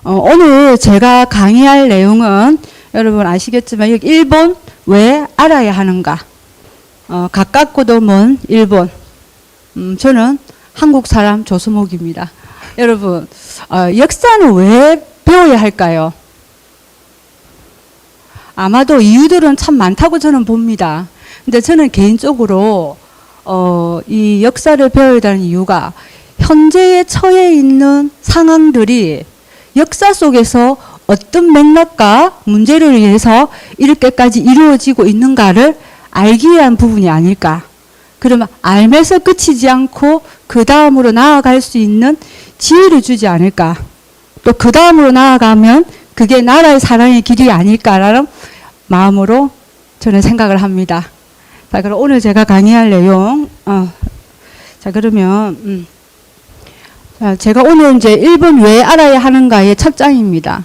오늘 제가 강의할 내용은 여러분 아시겠지만 여기 일본 왜 알아야 하는가? 가깝고도 먼 일본. 저는 한국 사람 조수목입니다. 여러분, 역사는 왜 배워야 할까요? 아마도 이유들은 참 많다고 저는 봅니다. 근데 저는 개인적으로 이 역사를 배워야 하는 이유가 현재에 처해 있는 상황들이 역사 속에서 어떤 맥락과 문제를 위해서 이렇게까지 이루어지고 있는가를 알기 위한 부분이 아닐까. 그러면 알면서 그치지 않고 그 다음으로 나아갈 수 있는 지혜를 주지 않을까. 또 그 다음으로 나아가면 그게 나라의 사랑의 길이 아닐까라는 마음으로 저는 생각을 합니다. 자, 그럼 오늘 제가 강의할 내용, 자, 그러면, 제가 오늘 이제 일본 왜 알아야 하는가의 첫 장입니다.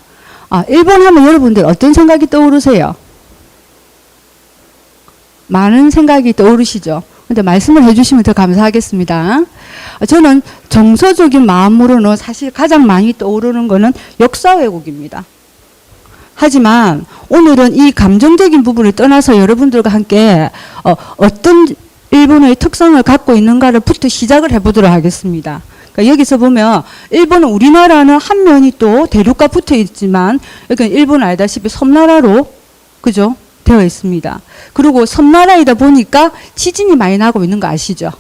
일본 하면 여러분들 어떤 생각이 떠오르세요? 많은 생각이 떠오르시죠? 근데 말씀을 해주시면 더 감사하겠습니다. 저는 정서적인 마음으로는 사실 가장 많이 떠오르는 거는 역사 왜곡입니다. 하지만 오늘은 이 감정적인 부분을 떠나서 여러분들과 함께 어떤 일본의 특성을 갖고 있는가를부터 시작을 해보도록 하겠습니다. 그러니까 여기서 보면 일본은 우리나라는 한 면이 또 대륙과 붙어 있지만 여기는 일본은 알다시피 섬나라로 그죠? 되어 있습니다. 그리고 섬나라이다 보니까 지진이 많이 나고 있는 거 아시죠?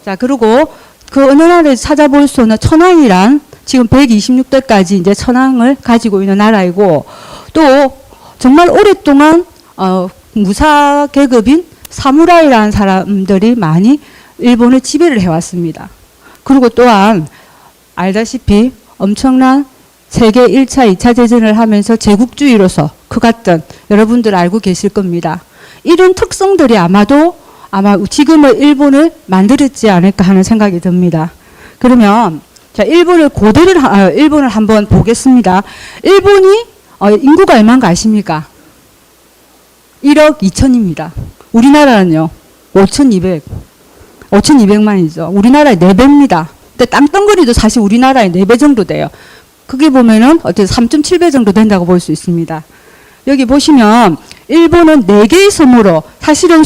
자, 그리고 그 어느 나라에서 찾아볼 수 없는 천황이란 지금 126대까지 이제 천황을 가지고 있는 나라이고 또 정말 오랫동안 무사 계급인 사무라이라는 사람들이 많이 일본을 지배를 해왔습니다. 그리고 또한 알다시피 엄청난 세계 1차, 2차 대전을 하면서 제국주의로서 크갔던 여러분들 알고 계실 겁니다. 이런 특성들이 아마 지금의 일본을 만들었지 않을까 하는 생각이 듭니다. 그러면 자, 일본을 한번 보겠습니다. 일본이 인구가 얼마인가 아십니까? 1억 2천입니다. 우리나라는요, 5,200만이죠. 우리나라의 4배입니다. 근데 땅덩어리도 사실 우리나라의 4배 정도 돼요. 그게 보면은 어떻게 3.7배 정도 된다고 볼 수 있습니다. 여기 보시면 일본은 4개의 섬으로 사실은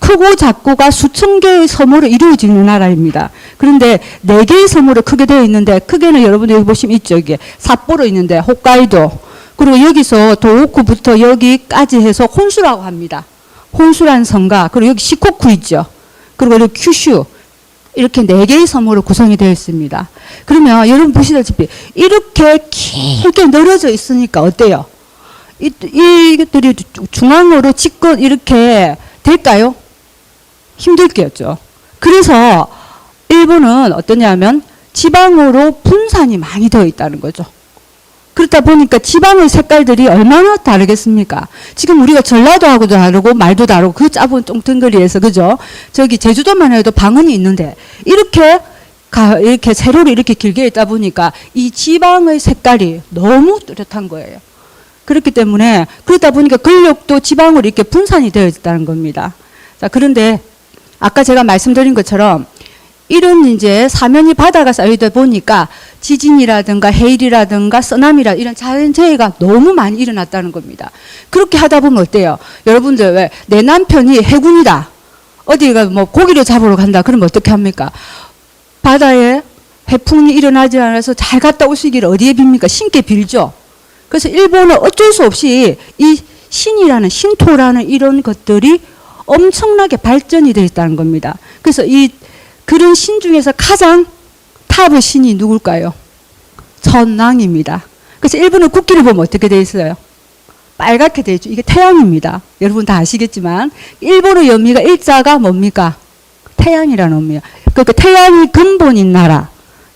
크고 작고가 수천 개의 섬으로 이루어지는 나라입니다. 그런데 4개의 섬으로 크게 되어 있는데 크게는 여러분들 여기 보시면 있죠. 이게 삿포로 있는데 홋카이도 그리고 여기서 도호쿠부터 여기까지 해서 혼수라고 합니다. 혼수란 섬과 그리고 여기 시코쿠 있죠. 그리고 여기 큐슈 이렇게 4개의 섬으로 구성이 되어 있습니다. 그러면 여러분 보시다시피 이렇게 길게 늘어져 있으니까 어때요? 이것들이 중앙으로 집권 이렇게 될까요? 힘들겠죠. 그래서 일본은 어떠냐면 지방으로 분산이 많이 되어 있다는 거죠. 그렇다 보니까 지방의 색깔들이 얼마나 다르겠습니까? 지금 우리가 전라도하고도 다르고 말도 다르고 그 짧은 똥덩어리에서 그죠? 저기 제주도만 해도 방언이 있는데 이렇게 세로로 이렇게 길게 있다 보니까 이 지방의 색깔이 너무 뚜렷한 거예요. 그렇기 때문에 그러다 보니까 권력도 지방으로 이렇게 분산이 되어 있다는 겁니다. 자, 그런데 아까 제가 말씀드린 것처럼 이런 이제 사면이 바다가 쌓이다 보니까 지진이라든가 해일이라든가 쓰나미라 이런 자연재해가 너무 많이 일어났다는 겁니다. 그렇게 하다 보면 어때요? 여러분들 왜 내 남편이 해군이다. 어디가 뭐 고기를 잡으러 간다. 그러면 어떻게 합니까? 바다에 해풍이 일어나지 않아서 잘 갔다 오시기를 어디에 빕니까? 신께 빌죠. 그래서 일본은 어쩔 수 없이 이 신이라는 신토라는 이런 것들이 엄청나게 발전이 되어 있다는 겁니다. 그래서 그런 신 중에서 가장 탑의 신이 누굴까요? 천왕입니다. 그래서 일본의 국기를 보면 어떻게 되어 있어요? 빨갛게 되어 있죠. 이게 태양입니다. 여러분 다 아시겠지만 일본의 의미가 일자가 뭡니까? 태양이라는 의미예요. 그러니까 태양이 근본인 나라.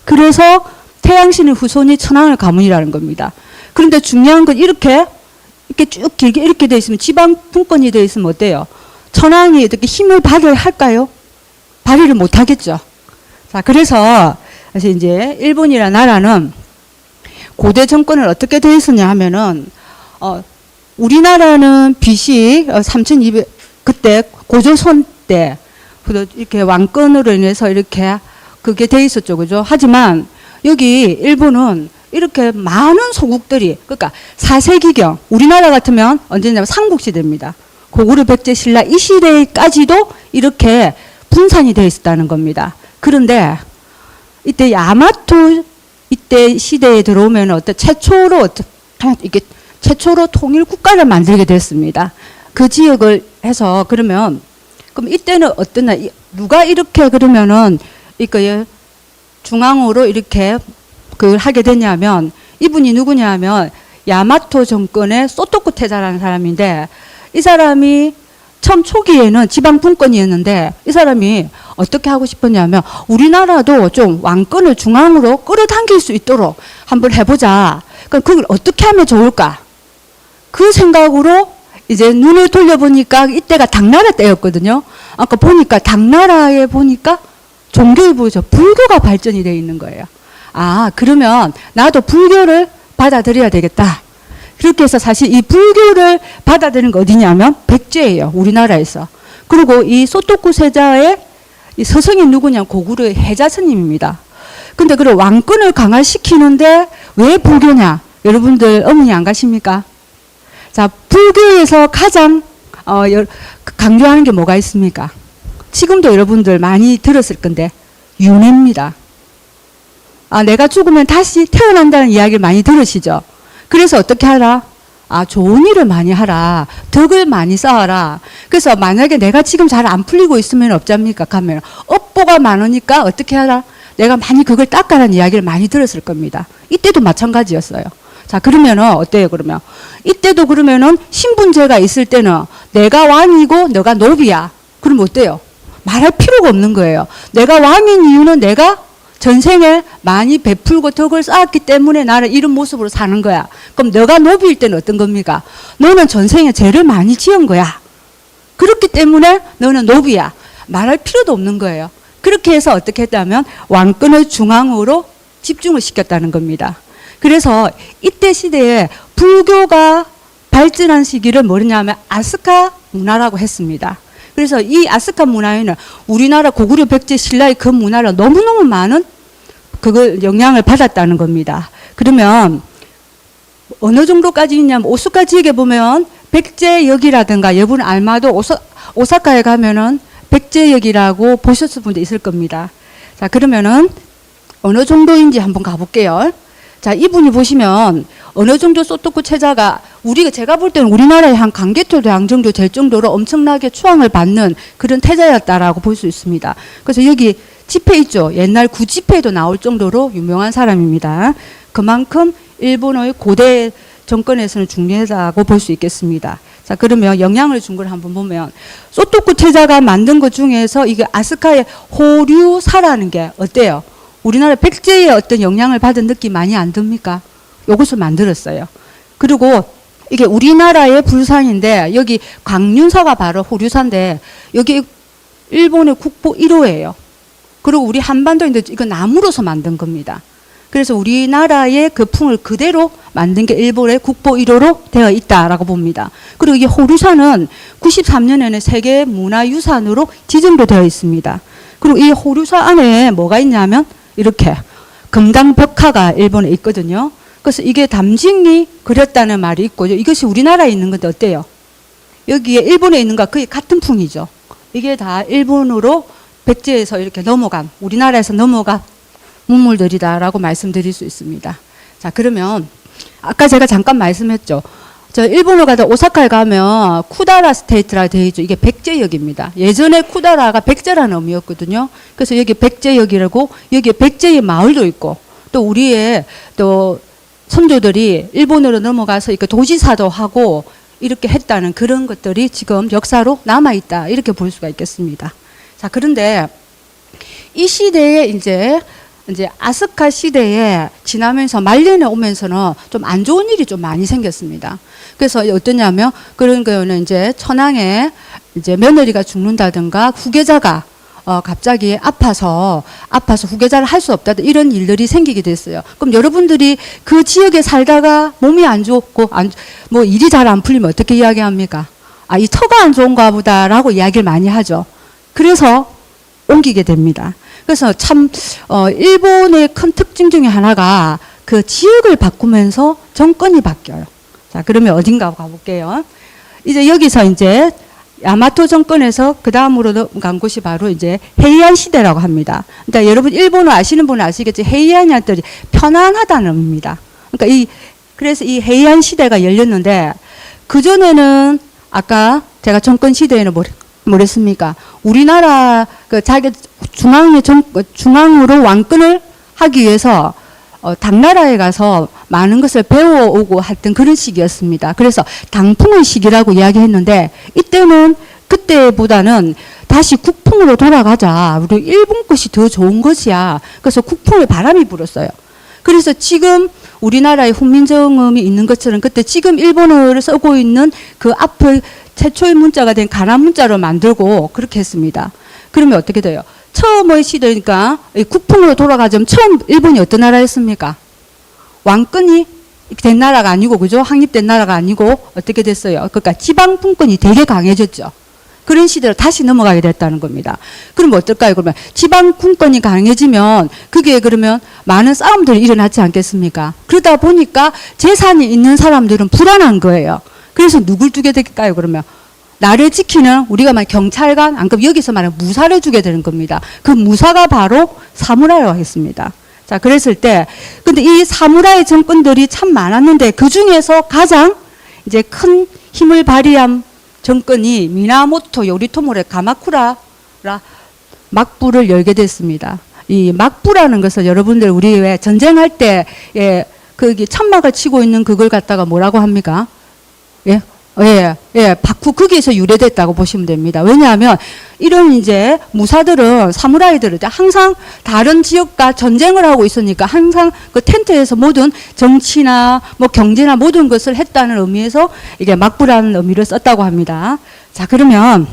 그래서 태양신의 후손이 천황을 가문이라는 겁니다. 그런데 중요한 건 이렇게 쭉 길게 이렇게 되어 있으면 지방 분권이 되어 있으면 어때요? 천황이 이렇게 힘을 발휘를 할까요? 발휘를 못 하겠죠. 자, 그래서 이제 일본이라는 나라는 고대 정권을 어떻게 되어 있었냐 하면은 우리나라는 BC 3200 그때 고조선 때 이렇게 왕권으로 인해서 이렇게 그게 돼 있었죠. 그죠? 하지만 여기 일본은 이렇게 많은 소국들이, 그러니까 4세기경, 우리나라 같으면 언제냐면 삼국시대입니다. 고구려, 백제, 신라 이 시대까지도 이렇게 분산이 되어 있었다는 겁니다. 그런데 이때 야마토 이때 시대에 들어오면 최초로 이게 최초로 통일 국가를 만들게 됐습니다. 그 지역을 해서 그러면 그럼 이때는 어떠나 누가 이렇게 그러면은 이거 중앙으로 이렇게 그걸 하게 됐냐면 이분이 누구냐면 야마토 정권의 소토쿠 테자라는 사람인데 이 사람이 처음 초기에는 지방 분권이었는데 이 사람이 어떻게 하고 싶었냐면 우리나라도 좀 왕권을 중앙으로 끌어당길 수 있도록 한번 해보자. 그럼 그걸 어떻게 하면 좋을까? 그 생각으로 이제 눈을 돌려보니까 이때가 당나라 때였거든요. 아까 보니까 당나라에 보니까 종교를 보죠. 불교가 발전이 되어 있는 거예요. 아, 그러면 나도 불교를 받아들여야 되겠다. 그렇게 해서 사실 이 불교를 받아들이는 거 어디냐면 백제예요. 우리나라에서. 그리고 이 소토쿠 세자의 이 스승이 누구냐? 고구려 해자 스님입니다. 근데 그 왕권을 강화시키는데 왜 불교냐? 여러분들 어머니 안 가십니까? 자, 불교에서 가장 강조하는 게 뭐가 있습니까? 지금도 여러분들 많이 들었을 건데 윤회입니다. 아, 내가 죽으면 다시 태어난다는 이야기를 많이 들으시죠? 그래서 어떻게 하라? 아, 좋은 일을 많이 하라. 덕을 많이 쌓아라. 그래서 만약에 내가 지금 잘 안 풀리고 있으면 없잡니까? 가면 업보가 많으니까 어떻게 하라? 내가 많이 그걸 닦아라는 이야기를 많이 들었을 겁니다. 이때도 마찬가지였어요. 자, 그러면은 어때요? 그러면 이때도 그러면은 신분제가 있을 때는 내가 왕이고 너가 노비야. 그럼 어때요? 말할 필요가 없는 거예요. 내가 왕인 이유는 내가 전생에 많이 베풀고 덕을 쌓았기 때문에 나는 이런 모습으로 사는 거야. 그럼 너가 노비일 때는 어떤 겁니까? 너는 전생에 죄를 많이 지은 거야. 그렇기 때문에 너는 노비야. 말할 필요도 없는 거예요. 그렇게 해서 어떻게 했다면 왕권을 중앙으로 집중을 시켰다는 겁니다. 그래서 이때 시대에 불교가 발전한 시기를 뭐냐면 아스카 문화라고 했습니다. 그래서 이 아스카 문화에는 우리나라 고구려 백제 신라의 그 문화를 너무너무 많은 그걸 영향을 받았다는 겁니다. 그러면 어느 정도까지 있냐면 오사카 지역에 보면 백제역이라든가 여러분 알마도 오사카에 가면은 백제역이라고 보셨을 분도 있을 겁니다. 자, 그러면은 어느 정도인지 한번 가볼게요. 자, 이분이 보시면 어느 정도 소토쿠 체자가 제가 볼 때는 우리나라의 한 강개토 대왕 정도 될 정도로 엄청나게 추앙을 받는 그런 태자였다라고 볼 수 있습니다. 그래서 여기 지폐 있죠. 옛날 구지폐에도 나올 정도로 유명한 사람입니다. 그만큼 일본의 고대 정권에서는 중요하다고 볼 수 있겠습니다. 자, 그러면 영향을 준 걸 한번 보면 소토쿠 태자가 만든 것 중에서 이게 아스카의 호류사라는 게 어때요? 우리나라 백제의 어떤 영향을 받은 느낌 많이 안 듭니까? 요것을 만들었어요. 그리고 이게 우리나라의 불산인데 여기 광륜사가 바로 호류사인데 여기 일본의 국보 1호예요. 그리고 우리 한반도인데 이거 나무로서 만든 겁니다. 그래서 우리나라의 그 풍을 그대로 만든 게 일본의 국보 1호로 되어 있다라고 봅니다. 그리고 이 호류사는 93년에는 세계 문화유산으로 지정도 되어 있습니다. 그리고 이 호류사 안에 뭐가 있냐면 이렇게 금강벽화가 일본에 있거든요. 그래서 이게 담징이 그렸다는 말이 있고 이것이 우리나라에 있는 건데 어때요? 여기에 일본에 있는 거 거의 같은 풍이죠. 이게 다 일본으로 백제에서 이렇게 넘어간 우리나라에서 넘어간 문물들이다라고 말씀드릴 수 있습니다. 자, 그러면 아까 제가 잠깐 말씀했죠. 저 일본을 가다 오사카에 가면 쿠다라 스테이트라 되어 있죠. 이게 백제역입니다. 예전에 쿠다라가 백제라는 의미였거든요. 그래서 여기 백제역이라고 여기에 백제의 마을도 있고 또 우리의 또 선조들이 일본으로 넘어가서 이렇게 도지사도 하고 이렇게 했다는 그런 것들이 지금 역사로 남아있다. 이렇게 볼 수가 있겠습니다. 자, 그런데 이 시대에 이제 아스카 시대에 지나면서 말년에 오면서는 좀 안 좋은 일이 좀 많이 생겼습니다. 그래서 어떠냐면 그런 거는 이제 천황에 이제 며느리가 죽는다든가 후계자가 갑자기 아파서 후계자를 할 수 없다 이런 일들이 생기게 됐어요. 그럼 여러분들이 그 지역에 살다가 몸이 안 좋고 뭐 일이 잘 안 풀리면 어떻게 이야기합니까? 아, 이 터가 안 좋은가 보다라고 이야기를 많이 하죠. 그래서 옮기게 됩니다. 그래서 참 일본의 큰 특징 중에 하나가 그 지역을 바꾸면서 정권이 바뀌어요. 자, 그러면 어딘가 가볼게요. 이제 여기서 이제 야마토 정권에서 그 다음으로 간 곳이 바로 이제 헤이안 시대라고 합니다. 그러니까 여러분 일본어 아시는 분은 아시겠지. 헤이안이란 뜻이 편안하다는 의미입니다. 그러니까 그래서 이 헤이안 시대가 열렸는데 그 전에는 아까 제가 정권 시대에는 뭐랬습니까? 우리나라 그 자기 중앙으로 왕권을 하기 위해서 당나라에 가서 많은 것을 배워오고 했던 그런 시기였습니다. 그래서 당풍의 시기라고 이야기했는데 이때는 그때보다는 다시 국풍으로 돌아가자. 우리 일본 것이 더 좋은 것이야. 그래서 국풍의 바람이 불었어요. 그래서 지금 우리나라에 훈민정음이 있는 것처럼 그때 지금 일본어를 쓰고 있는 그 앞에 최초의 문자가 된 가나 문자로 만들고 그렇게 했습니다. 그러면 어떻게 돼요? 처음의 시대니까 국풍으로 돌아가자면 처음 일본이 어떤 나라였습니까? 왕권이 된 나라가 아니고 그죠? 확립된 나라가 아니고 어떻게 됐어요? 그러니까 지방분권이 되게 강해졌죠. 그런 시대로 다시 넘어가게 됐다는 겁니다. 그럼 어떨까요? 그러면 지방분권이 강해지면 그게 그러면 많은 싸움들이 일어나지 않겠습니까? 그러다 보니까 재산이 있는 사람들은 불안한 거예요. 그래서 누굴 두게 될까요? 그러면 나를 지키는 우리가 말 경찰관, 안 그럼 여기서 말하는 무사를 주게 되는 겁니다. 그 무사가 바로 사무라이라고 하겠습니다. 자, 그랬을 때, 근데 이 사무라이 정권들이 참 많았는데 그 중에서 가장 이제 큰 힘을 발휘한 정권이 미나모토 요리토모레 가마쿠라 막부를 열게 됐습니다. 이 막부라는 것은 여러분들 우리 왜 전쟁할 때 거기 천막을 치고 있는 그걸 갖다가 뭐라고 합니까? 바쿠 거기에서 유래됐다고 보시면 됩니다. 왜냐하면 이런 이제 무사들은 사무라이들은 항상 다른 지역과 전쟁을 하고 있으니까 항상 그 텐트에서 모든 정치나 뭐 경제나 모든 것을 했다는 의미에서 이게 막부라는 의미를 썼다고 합니다. 자, 그러면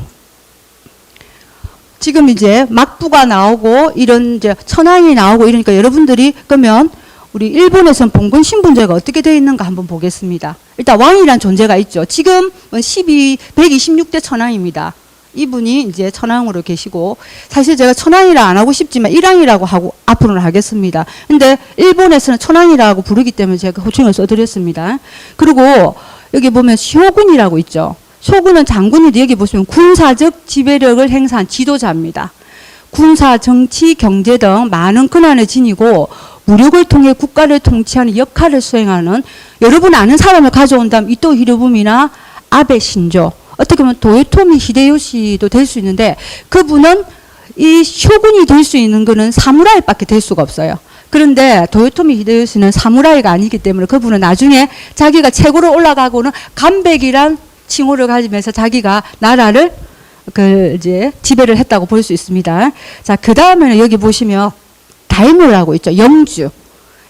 지금 이제 막부가 나오고 이런 이제 천황이 나오고 이러니까 여러분들이 그러면 우리 일본에서는 봉건 신분제가 어떻게 되어 있는가 한번 보겠습니다. 일단 왕이란 존재가 있죠. 지금은 126대 천황입니다. 이분이 이제 천황으로 계시고 사실 제가 천황이라 안 하고 싶지만 일왕이라고 하고 앞으로는 하겠습니다. 근데 일본에서는 천황이라고 부르기 때문에 제가 호칭을 써드렸습니다. 그리고 여기 보면 쇼군이라고 있죠. 쇼군은 장군인데 여기 보시면 군사적 지배력을 행사한 지도자입니다. 군사, 정치, 경제 등 많은 권한을 지니고 무력을 통해 국가를 통치하는 역할을 수행하는 여러분 아는 사람을 가져온다면 이토 히로부미나 아베 신조 어떻게 보면 도요토미 히데요시도 될 수 있는데 그분은 이 쇼군이 될 수 있는 거는 사무라이밖에 될 수가 없어요. 그런데 도요토미 히데요시는 사무라이가 아니기 때문에 그분은 나중에 자기가 최고로 올라가고는 간백이란 칭호를 가지면서 자기가 나라를 이제 지배를 했다고 볼 수 있습니다. 자, 그 다음에는 여기 보시면 다이묘라고 있죠. 영주.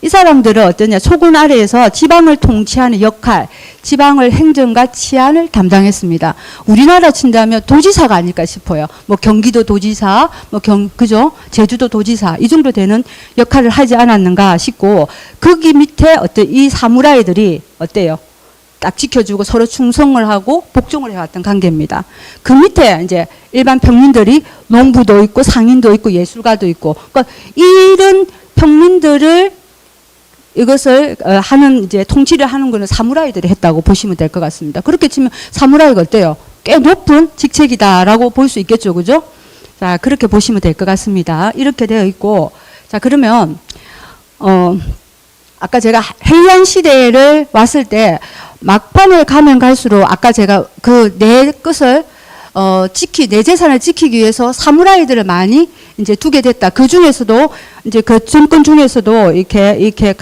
이 사람들은 어떠냐? 소군 아래에서 지방을 통치하는 역할, 지방을 행정과 치안을 담당했습니다. 우리나라 친다면 도지사가 아닐까 싶어요. 뭐 경기도 도지사, 그죠? 제주도 도지사 이 정도 되는 역할을 하지 않았는가 싶고 거기 밑에 이 사무라이들이 어때요? 딱 지켜주고 서로 충성을 하고 복종을 해왔던 관계입니다. 그 밑에 이제 일반 평민들이 농부도 있고 상인도 있고 예술가도 있고 그러니까 이런 평민들을 이것을 하는 이제 통치를 하는 거는 사무라이들이 했다고 보시면 될 것 같습니다. 그렇게 치면 사무라이가 어때요? 꽤 높은 직책이다라고 볼 수 있겠죠, 그죠? 자, 그렇게 보시면 될 것 같습니다. 이렇게 되어 있고, 자, 그러면 아까 제가 헤이안 시대를 왔을 때 막판을 가면 갈수록 아까 제가 내 것을 내 재산을 지키기 위해서 사무라이들을 많이 이제 두게 됐다. 그 중에서도 이제 그 정권 중에서도 이렇게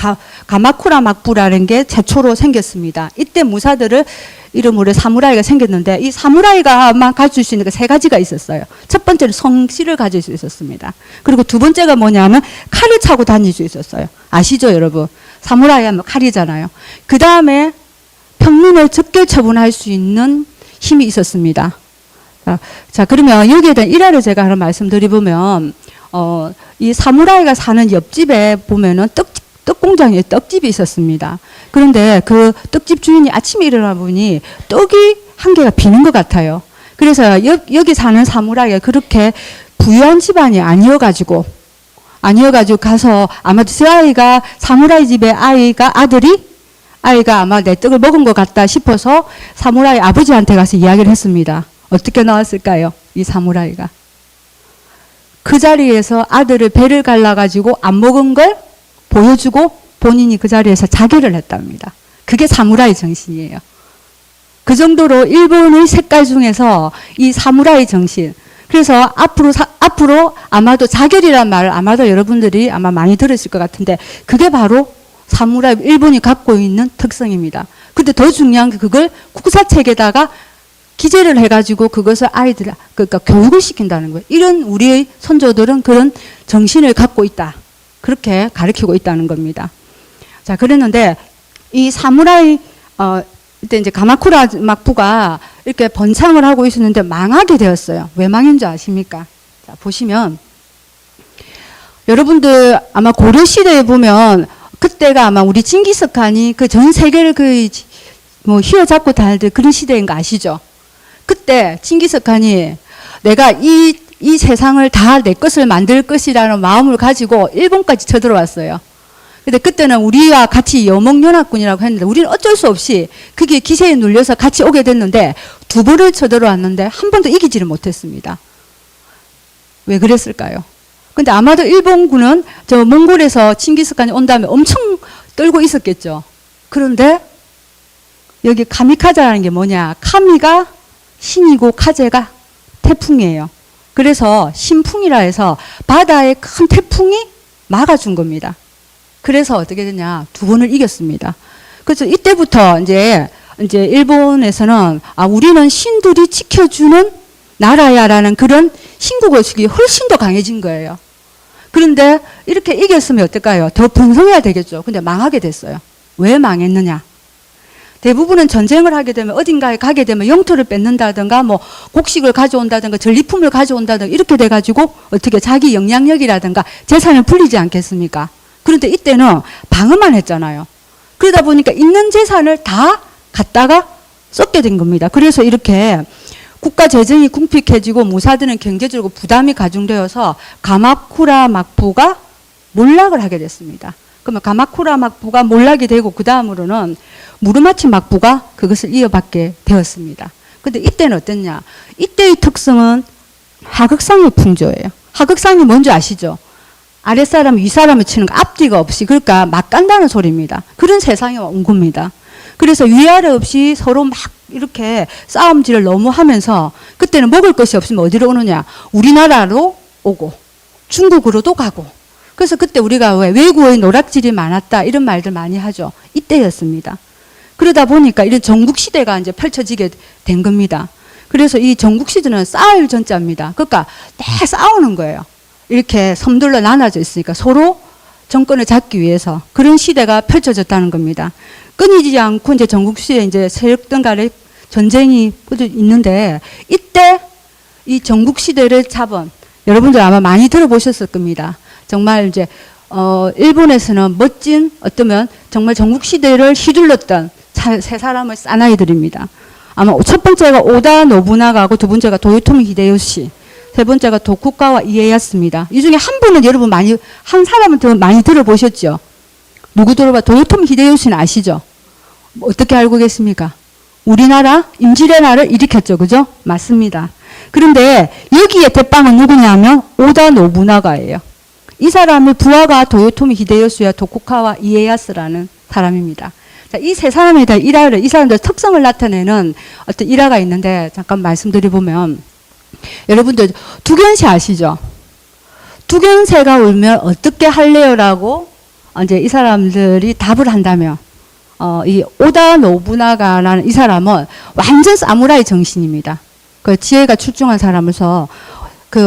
가마쿠라 막부라는 게 최초로 생겼습니다. 이때 무사들을 이름으로 사무라이가 생겼는데 이 사무라이가만 가질 수 있는 게 세 가지가 있었어요. 첫 번째는 성씨를 가질 수 있었습니다. 그리고 두 번째가 뭐냐면 칼을 차고 다닐 수 있었어요. 아시죠, 여러분? 사무라이 하면 칼이잖아요. 그 다음에 평민을 적결 처분할 수 있는 힘이 있었습니다. 자, 그러면 여기에 대한 일화를 제가 하나 말씀드리면, 이 사무라이가 사는 옆집에 보면은 떡 공장에 떡집이 있었습니다. 그런데 그 떡집 주인이 아침에 일어나 보니 떡이 한 개가 비는 것 같아요. 그래서 여기 사는 사무라이가 그렇게 부유한 집안이 아니어가지고 아니어가지고 가서 아마도 그 아이가 사무라이 집의 아이가 아마 내 떡을 먹은 것 같다 싶어서 사무라이 아버지한테 가서 이야기를 했습니다. 어떻게 나왔을까요? 이 사무라이가. 그 자리에서 아들을 배를 갈라가지고 안 먹은 걸 보여주고 본인이 그 자리에서 자결을 했답니다. 그게 사무라이 정신이에요. 그 정도로 일본의 색깔 중에서 이 사무라이 정신. 그래서 앞으로 아마도 자결이란 말을 아마도 여러분들이 아마 많이 들으실 것 같은데 그게 바로 사무라이 일본이 갖고 있는 특성입니다. 근데 더 중요한 게 그걸 국사책에다가 기재를 해가지고 그것을 그러니까 교육을 시킨다는 거예요. 이런 우리의 선조들은 그런 정신을 갖고 있다. 그렇게 가르치고 있다는 겁니다. 자, 그랬는데 이 사무라이, 이때 이제 가마쿠라 막부가 이렇게 번창을 하고 있었는데 망하게 되었어요. 왜 망인 줄 아십니까? 자, 보시면 여러분들 아마 고려시대에 보면 그때가 아마 우리 징기스칸이 그 전 세계를 휘어잡고 다니던 그런 시대인 거 아시죠? 그때 징기스칸이 내가 이 세상을 다 내 것을 만들 것이라는 마음을 가지고 일본까지 쳐들어왔어요. 근데 그때는 우리와 같이 여몽연합군이라고 했는데 우리는 어쩔 수 없이 그게 기세에 눌려서 같이 오게 됐는데 두 번을 쳐들어왔는데 한 번도 이기지를 못했습니다. 왜 그랬을까요? 근데 아마도 일본군은 저 몽골에서 칭기스칸이 온 다음에 엄청 떨고 있었겠죠. 그런데 여기 카미카자라는 게 뭐냐? 카미가 신이고 카제가 태풍이에요. 그래서 신풍이라 해서 바다에 큰 태풍이 막아준 겁니다. 그래서 어떻게 되냐? 두 번을 이겼습니다. 그래서 이때부터 이제 일본에서는 우리는 신들이 지켜주는 나라야라는 그런 신국의식이 훨씬 더 강해진 거예요. 그런데 이렇게 이겼으면 어떨까요? 더 번성해야 되겠죠. 근데 망하게 됐어요. 왜 망했느냐? 대부분은 전쟁을 하게 되면 어딘가에 가게 되면 영토를 뺏는다든가 뭐 곡식을 가져온다든가 전리품을 가져온다든가 이렇게 돼가지고 어떻게 자기 영향력이라든가 재산을 불리지 않겠습니까? 그런데 이때는 방어만 했잖아요. 그러다 보니까 있는 재산을 다 갖다가 썼게 된 겁니다. 그래서 이렇게 국가 재정이 궁핍해지고 무사들은 경제적으로 부담이 가중되어서 가마쿠라 막부가 몰락을 하게 됐습니다. 그러면 가마쿠라 막부가 몰락이 되고 그 다음으로는 무르마치 막부가 그것을 이어받게 되었습니다. 근데 이때는 어땠냐? 이때의 특성은 하극상의 풍조예요. 하극상이 뭔지 아시죠? 아랫사람 윗사람을 치는 거 앞뒤가 없이 그러니까 막 간다는 소리입니다. 그런 세상이 온 겁니다. 그래서 위아래 없이 서로 막 이렇게 싸움질을 너무 하면서 그때는 먹을 것이 없으면 어디로 오느냐? 우리나라로 오고 중국으로도 가고 그래서 그때 우리가 왜 외구의 노략질이 많았다 이런 말들 많이 하죠. 이때였습니다. 그러다 보니까 이런 전국시대가 이제 펼쳐지게 된 겁니다. 그래서 이 전국시대는 싸울 전자입니다. 그러니까 내 싸우는 거예요. 이렇게 섬들로 나눠져 있으니까 서로 정권을 잡기 위해서 그런 시대가 펼쳐졌다는 겁니다. 끊이지 않고 이제 전국시대에 이제 세력들 간의 전쟁이 있는데 이때 이 전국시대를 잡은 여러분들 아마 많이 들어보셨을 겁니다. 정말 이제 일본에서는 멋진 어쩌면 정말 전국시대를 휘둘렀던 세 사람을 사나이들입니다. 아마 첫 번째가 오다 노부나가고 두 번째가 도요토미 히데요시, 세 번째가 도쿠가와 이에야스입니다. 이 중에 한 분은 여러분 한 사람은 더 많이 들어보셨죠? 누구 들어봐? 도요토미 히데요시는 아시죠? 어떻게 알고 계십니까? 우리나라 임진왜란을 일으켰죠. 그죠? 맞습니다. 그런데 여기에 대빵은 누구냐면 오다 노부나가예요. 이 사람의 부하가 도요토미 히데요시와 도쿠가와 이에야스라는 사람입니다. 자, 이 세 사람에 대한 일화를, 이 사람들의 특성을 나타내는 어떤 일화가 있는데, 잠깐 말씀드려보면, 여러분들, 두견새 아시죠? 두견새가 울면 어떻게 할래요? 라고, 이제 이 사람들이 답을 한다면, 이 오다 노부나가라는 이 사람은 완전 사무라이 정신입니다. 그 지혜가 출중한 사람으로서,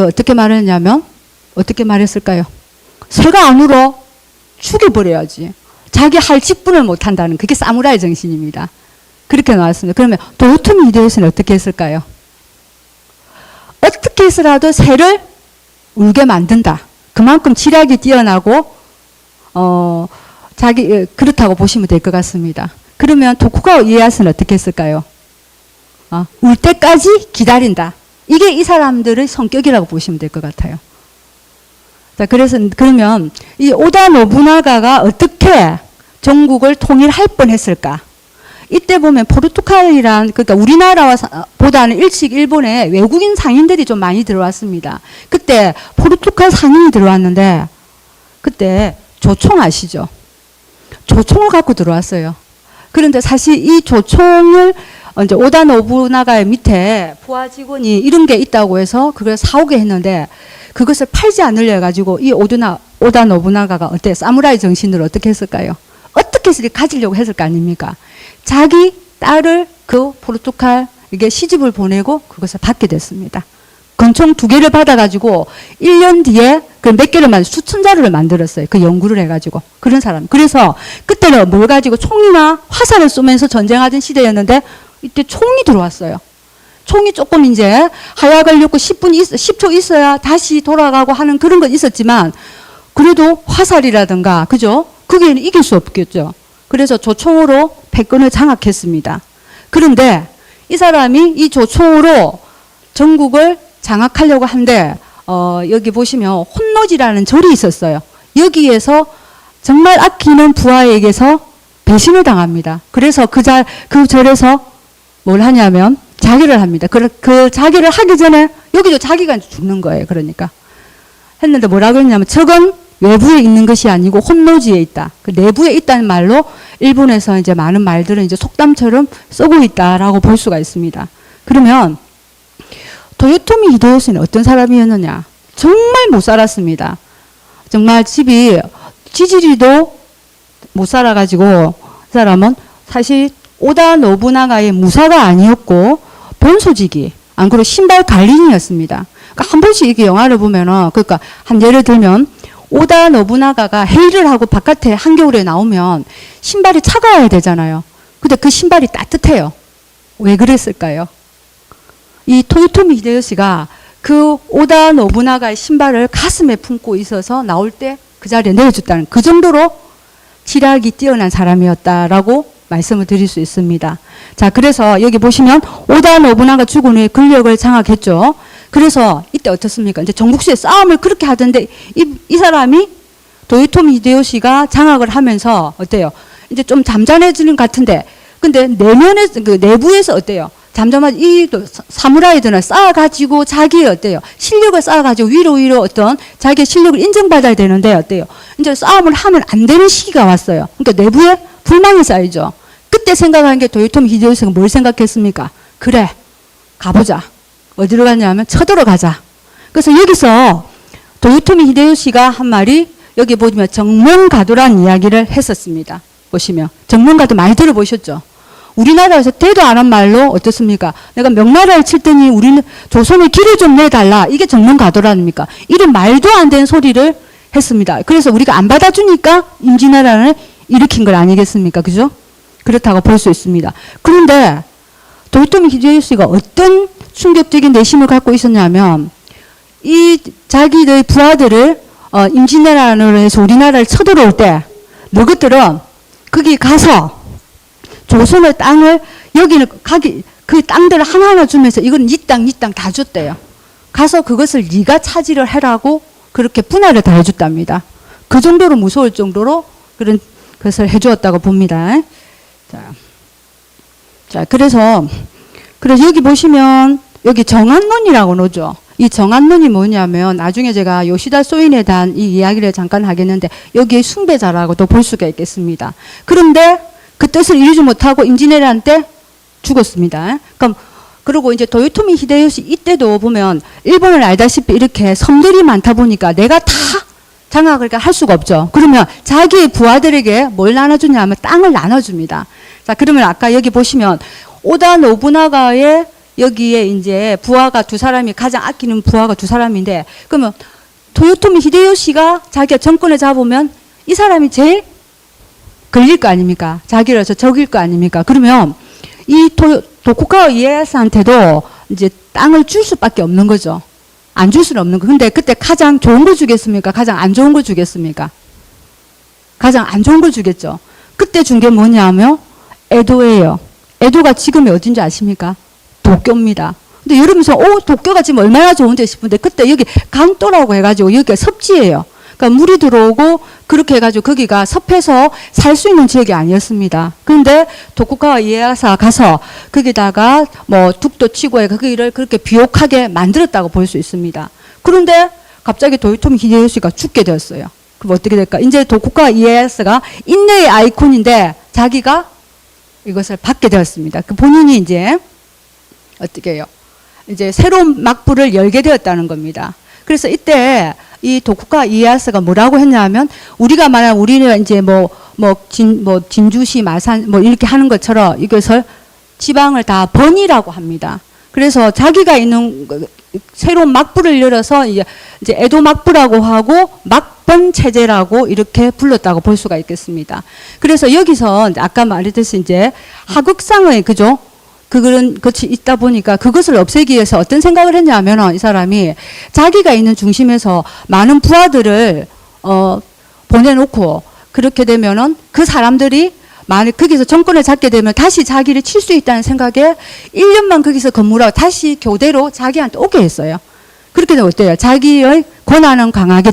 어떻게 말했냐면, 어떻게 말했을까요? 새가 안 울어? 죽여버려야지. 자기 할 직분을 못 한다는 그게 사무라이 정신입니다. 그렇게 나왔습니다. 그러면 도요토미 히데요시는 어떻게 했을까요? 어떻게 해서라도 새를 울게 만든다. 그만큼 지략이 뛰어나고 그렇다고 보시면 될 것 같습니다. 그러면 도쿠가와 이에야스는 어떻게 했을까요? 울 때까지 기다린다. 이게 이 사람들의 성격이라고 보시면 될 것 같아요. 자, 그래서 그러면 이 오다 노부나가가 어떻게 전국을 통일할 뻔했을까? 이때 보면 포르투갈이란, 그러니까 우리나라와 보다는 일찍 일본에 외국인 상인들이 좀 많이 들어왔습니다. 그때 포르투갈 상인이 들어왔는데 그때 조총 아시죠? 조총을 갖고 들어왔어요. 그런데 사실 이 조총을 이제 오다 노부나가의 밑에 부하 직원이 이런 게 있다고 해서 그걸 사오게 했는데 그것을 팔지 않으려 가지고 이 오다 노부나가가 어때? 사무라이 정신으로 어떻게 했을까요? 어떻게 해서 가지려고 했을 거 아닙니까? 자기 딸을 그 포르투갈 이게 시집을 보내고 그것을 받게 됐습니다. 권총 2개를 받아가지고 1년 뒤에 그 몇 개를 수천 자루를 만들었어요. 그 연구를 해가지고. 그런 사람. 그래서 그때는 뭘 가지고 총이나 화살을 쏘면서 전쟁하던 시대였는데 이때 총이 들어왔어요. 총이 조금 이제 하야 걸렸고 10초 있어야 다시 돌아가고 하는 그런 건 있었지만 그래도 화살이라든가, 그죠? 그게는 이길 수 없겠죠. 그래서 조총으로 패권을 장악했습니다. 그런데 이 사람이 이 조총으로 전국을 장악하려고 한데 여기 보시면 혼노지라는 절이 있었어요. 여기에서 정말 아끼는 부하에게서 배신을 당합니다. 그래서 그 절에서 뭘 하냐면 자기를 합니다. 그 자기를 하기 전에 여기도 자기가 죽는 거예요. 그러니까 했는데 뭐라고 했냐면 저건 외부에 있는 것이 아니고 혼노지에 있다. 그 내부에 있다는 말로 일본에서 이제 많은 말들은 이제 속담처럼 쓰고 있다라고 볼 수가 있습니다. 그러면 도요토미 히데요시는 어떤 사람이었느냐? 정말 못 살았습니다. 정말 집이 지지리도 못 살아가지고 그 사람은 사실 오다 노부나가의 무사가 아니었고 변소지기, 안 그래도 신발 관리인이었습니다. 그러니까 한 번씩 이게 영화를 보면은 그러니까 한 예를 들면 오다 노부나가가 회의를 하고 바깥에 한겨울에 나오면 신발이 차가워야 되잖아요. 근데 그 신발이 따뜻해요. 왜 그랬을까요? 이 토요토미 히데요시가 그 오다 노부나가의 신발을 가슴에 품고 있어서 나올 때 그 자리에 내려줬다는 그 정도로 지략이 뛰어난 사람이었다라고 말씀을 드릴 수 있습니다. 자, 그래서 여기 보시면 오다 노부나가 죽은 후에 권력을 장악했죠. 그래서 이때 어떻습니까? 이제 전국시에 싸움을 그렇게 하던데 이 사람이 도요토미 히데요시가 장악을 하면서 어때요? 이제 좀 잠잠해지는 것 같은데 근데 그 내부에서 어때요? 잠잠한 이 사무라이들은 쌓아가지고 자기의 어때요? 실력을 쌓아가지고 위로 어떤 자기의 실력을 인정받아야 되는데 어때요? 이제 싸움을 하면 안 되는 시기가 왔어요. 그러니까 내부에 불만이 쌓이죠. 그때 생각한 게 도요토미 히데요시가 뭘 생각했습니까? 그래, 가보자. 어디로 갔냐면 쳐들어 가자. 그래서 여기서 도요토미 히데요시가 한 말이 여기 보시면 정명가도란 이야기를 했었습니다. 보시면 정명가도 많이 들어보셨죠? 우리나라에서 대도 안 한 말로 어떻습니까? 내가 명나라를 칠 테니 우리는 조선의 길을 좀 내달라. 이게 정명가도라닙니까? 이런 말도 안 되는 소리를 했습니다. 그래서 우리가 안 받아주니까 임진왜란을 일으킨 걸 아니겠습니까? 그죠? 그렇다고 볼 수 있습니다. 그런데 도요토미 히데요시가 어떤 충격적인 내심을 갖고 있었냐면 이 자기의 부하들을 임진왜란으로 해서 우리나라를 쳐들어올 때 너희들은 거기 가서 조선의 땅을 여기는 그 땅들을 하나하나 주면서 이건 네 땅, 네 땅 다 줬대요. 가서 그것을 네가 차지를 해라고 그렇게 분할을 다 해줬답니다. 그 정도로 무서울 정도로 그런 것을 해주었다고 봅니다. 자, 그래서 여기 보시면 여기 정안론이라고 놓죠. 이 정안론이 뭐냐면 나중에 제가 요시다 소인에 대한 이 이야기를 잠깐 하겠는데 여기에 숭배자라고도 볼 수가 있겠습니다. 그런데 그 뜻을 이루지 못하고 임진왜란 때 죽었습니다. 그리고 이제 도요토미 히데요시 이때도 보면 일본을 알다시피 이렇게 섬들이 많다 보니까 내가 다 장악을 할 수가 없죠. 그러면 자기의 부하들에게 뭘 나눠주냐면 땅을 나눠줍니다. 자, 그러면 아까 여기 보시면 오다 노부나가의 여기에 이제 부하가 2사람이 가장 아끼는 부하가 2사람인데 그러면 도요토미 히데요시가 자기가 정권을 잡으면 이 사람이 제일 걸릴 거 아닙니까? 자기로서 적일 거 아닙니까? 그러면 이 도쿠가와 이에야스한테도 이제 땅을 줄 수밖에 없는 거죠. 안 줄 수는 없는 거. 근데 그때 가장 좋은 거 주겠습니까? 가장 안 좋은 거 주겠습니까? 가장 안 좋은 거 주겠죠. 그때 준 게 뭐냐면 에도예요. 에도가 지금이 어딘지 아십니까? 도쿄입니다. 근데 여러분서 도쿄가 지금 얼마나 좋은데 싶은데 그때 여기 간도라고 해가지고 여기가 섭지예요. 그러니까 물이 들어오고 그렇게 해가지고 거기가 섭해서 살 수 있는 지역이 아니었습니다. 그런데 도쿠가와 이에야스가 가서 거기다가 뭐 둑도 치고 해 거기를 그렇게 비옥하게 만들었다고 볼 수 있습니다. 그런데 갑자기 도요토미 히데요시가 죽게 되었어요. 그럼 어떻게 될까? 이제 도쿠가와 이에야스가 인내의 아이콘인데 자기가 이것을 받게 되었습니다. 그 본인이 이제 어떻게 해요? 이제 새로운 막부를 열게 되었다는 겁니다. 그래서 이때 이 도쿠가와 이에야스가 뭐라고 했냐면 우리가 말한 우리는 이제 진주시 마산 뭐 이렇게 하는 것처럼 이것을 지방을 다 번이라고 합니다. 그래서 자기가 있는 새로운 막부를 열어서 이제 에도 막부라고 하고 막번 체제라고 이렇게 불렀다고 볼 수가 있겠습니다. 그래서 여기서 아까 말했듯이 이제 하극상의 그죠? 그런 것이 있다 보니까 그것을 없애기 위해서 어떤 생각을 했냐면 이 사람이 자기가 있는 중심에서 많은 부하들을 보내놓고 그렇게 되면은 그 사람들이 만약 거기서 정권을 잡게 되면 다시 자기를 칠 수 있다는 생각에 1년만 거기서 근무하고 다시 교대로 자기한테 오게 했어요. 그렇게 되면 어때요? 자기의 권한은 강하게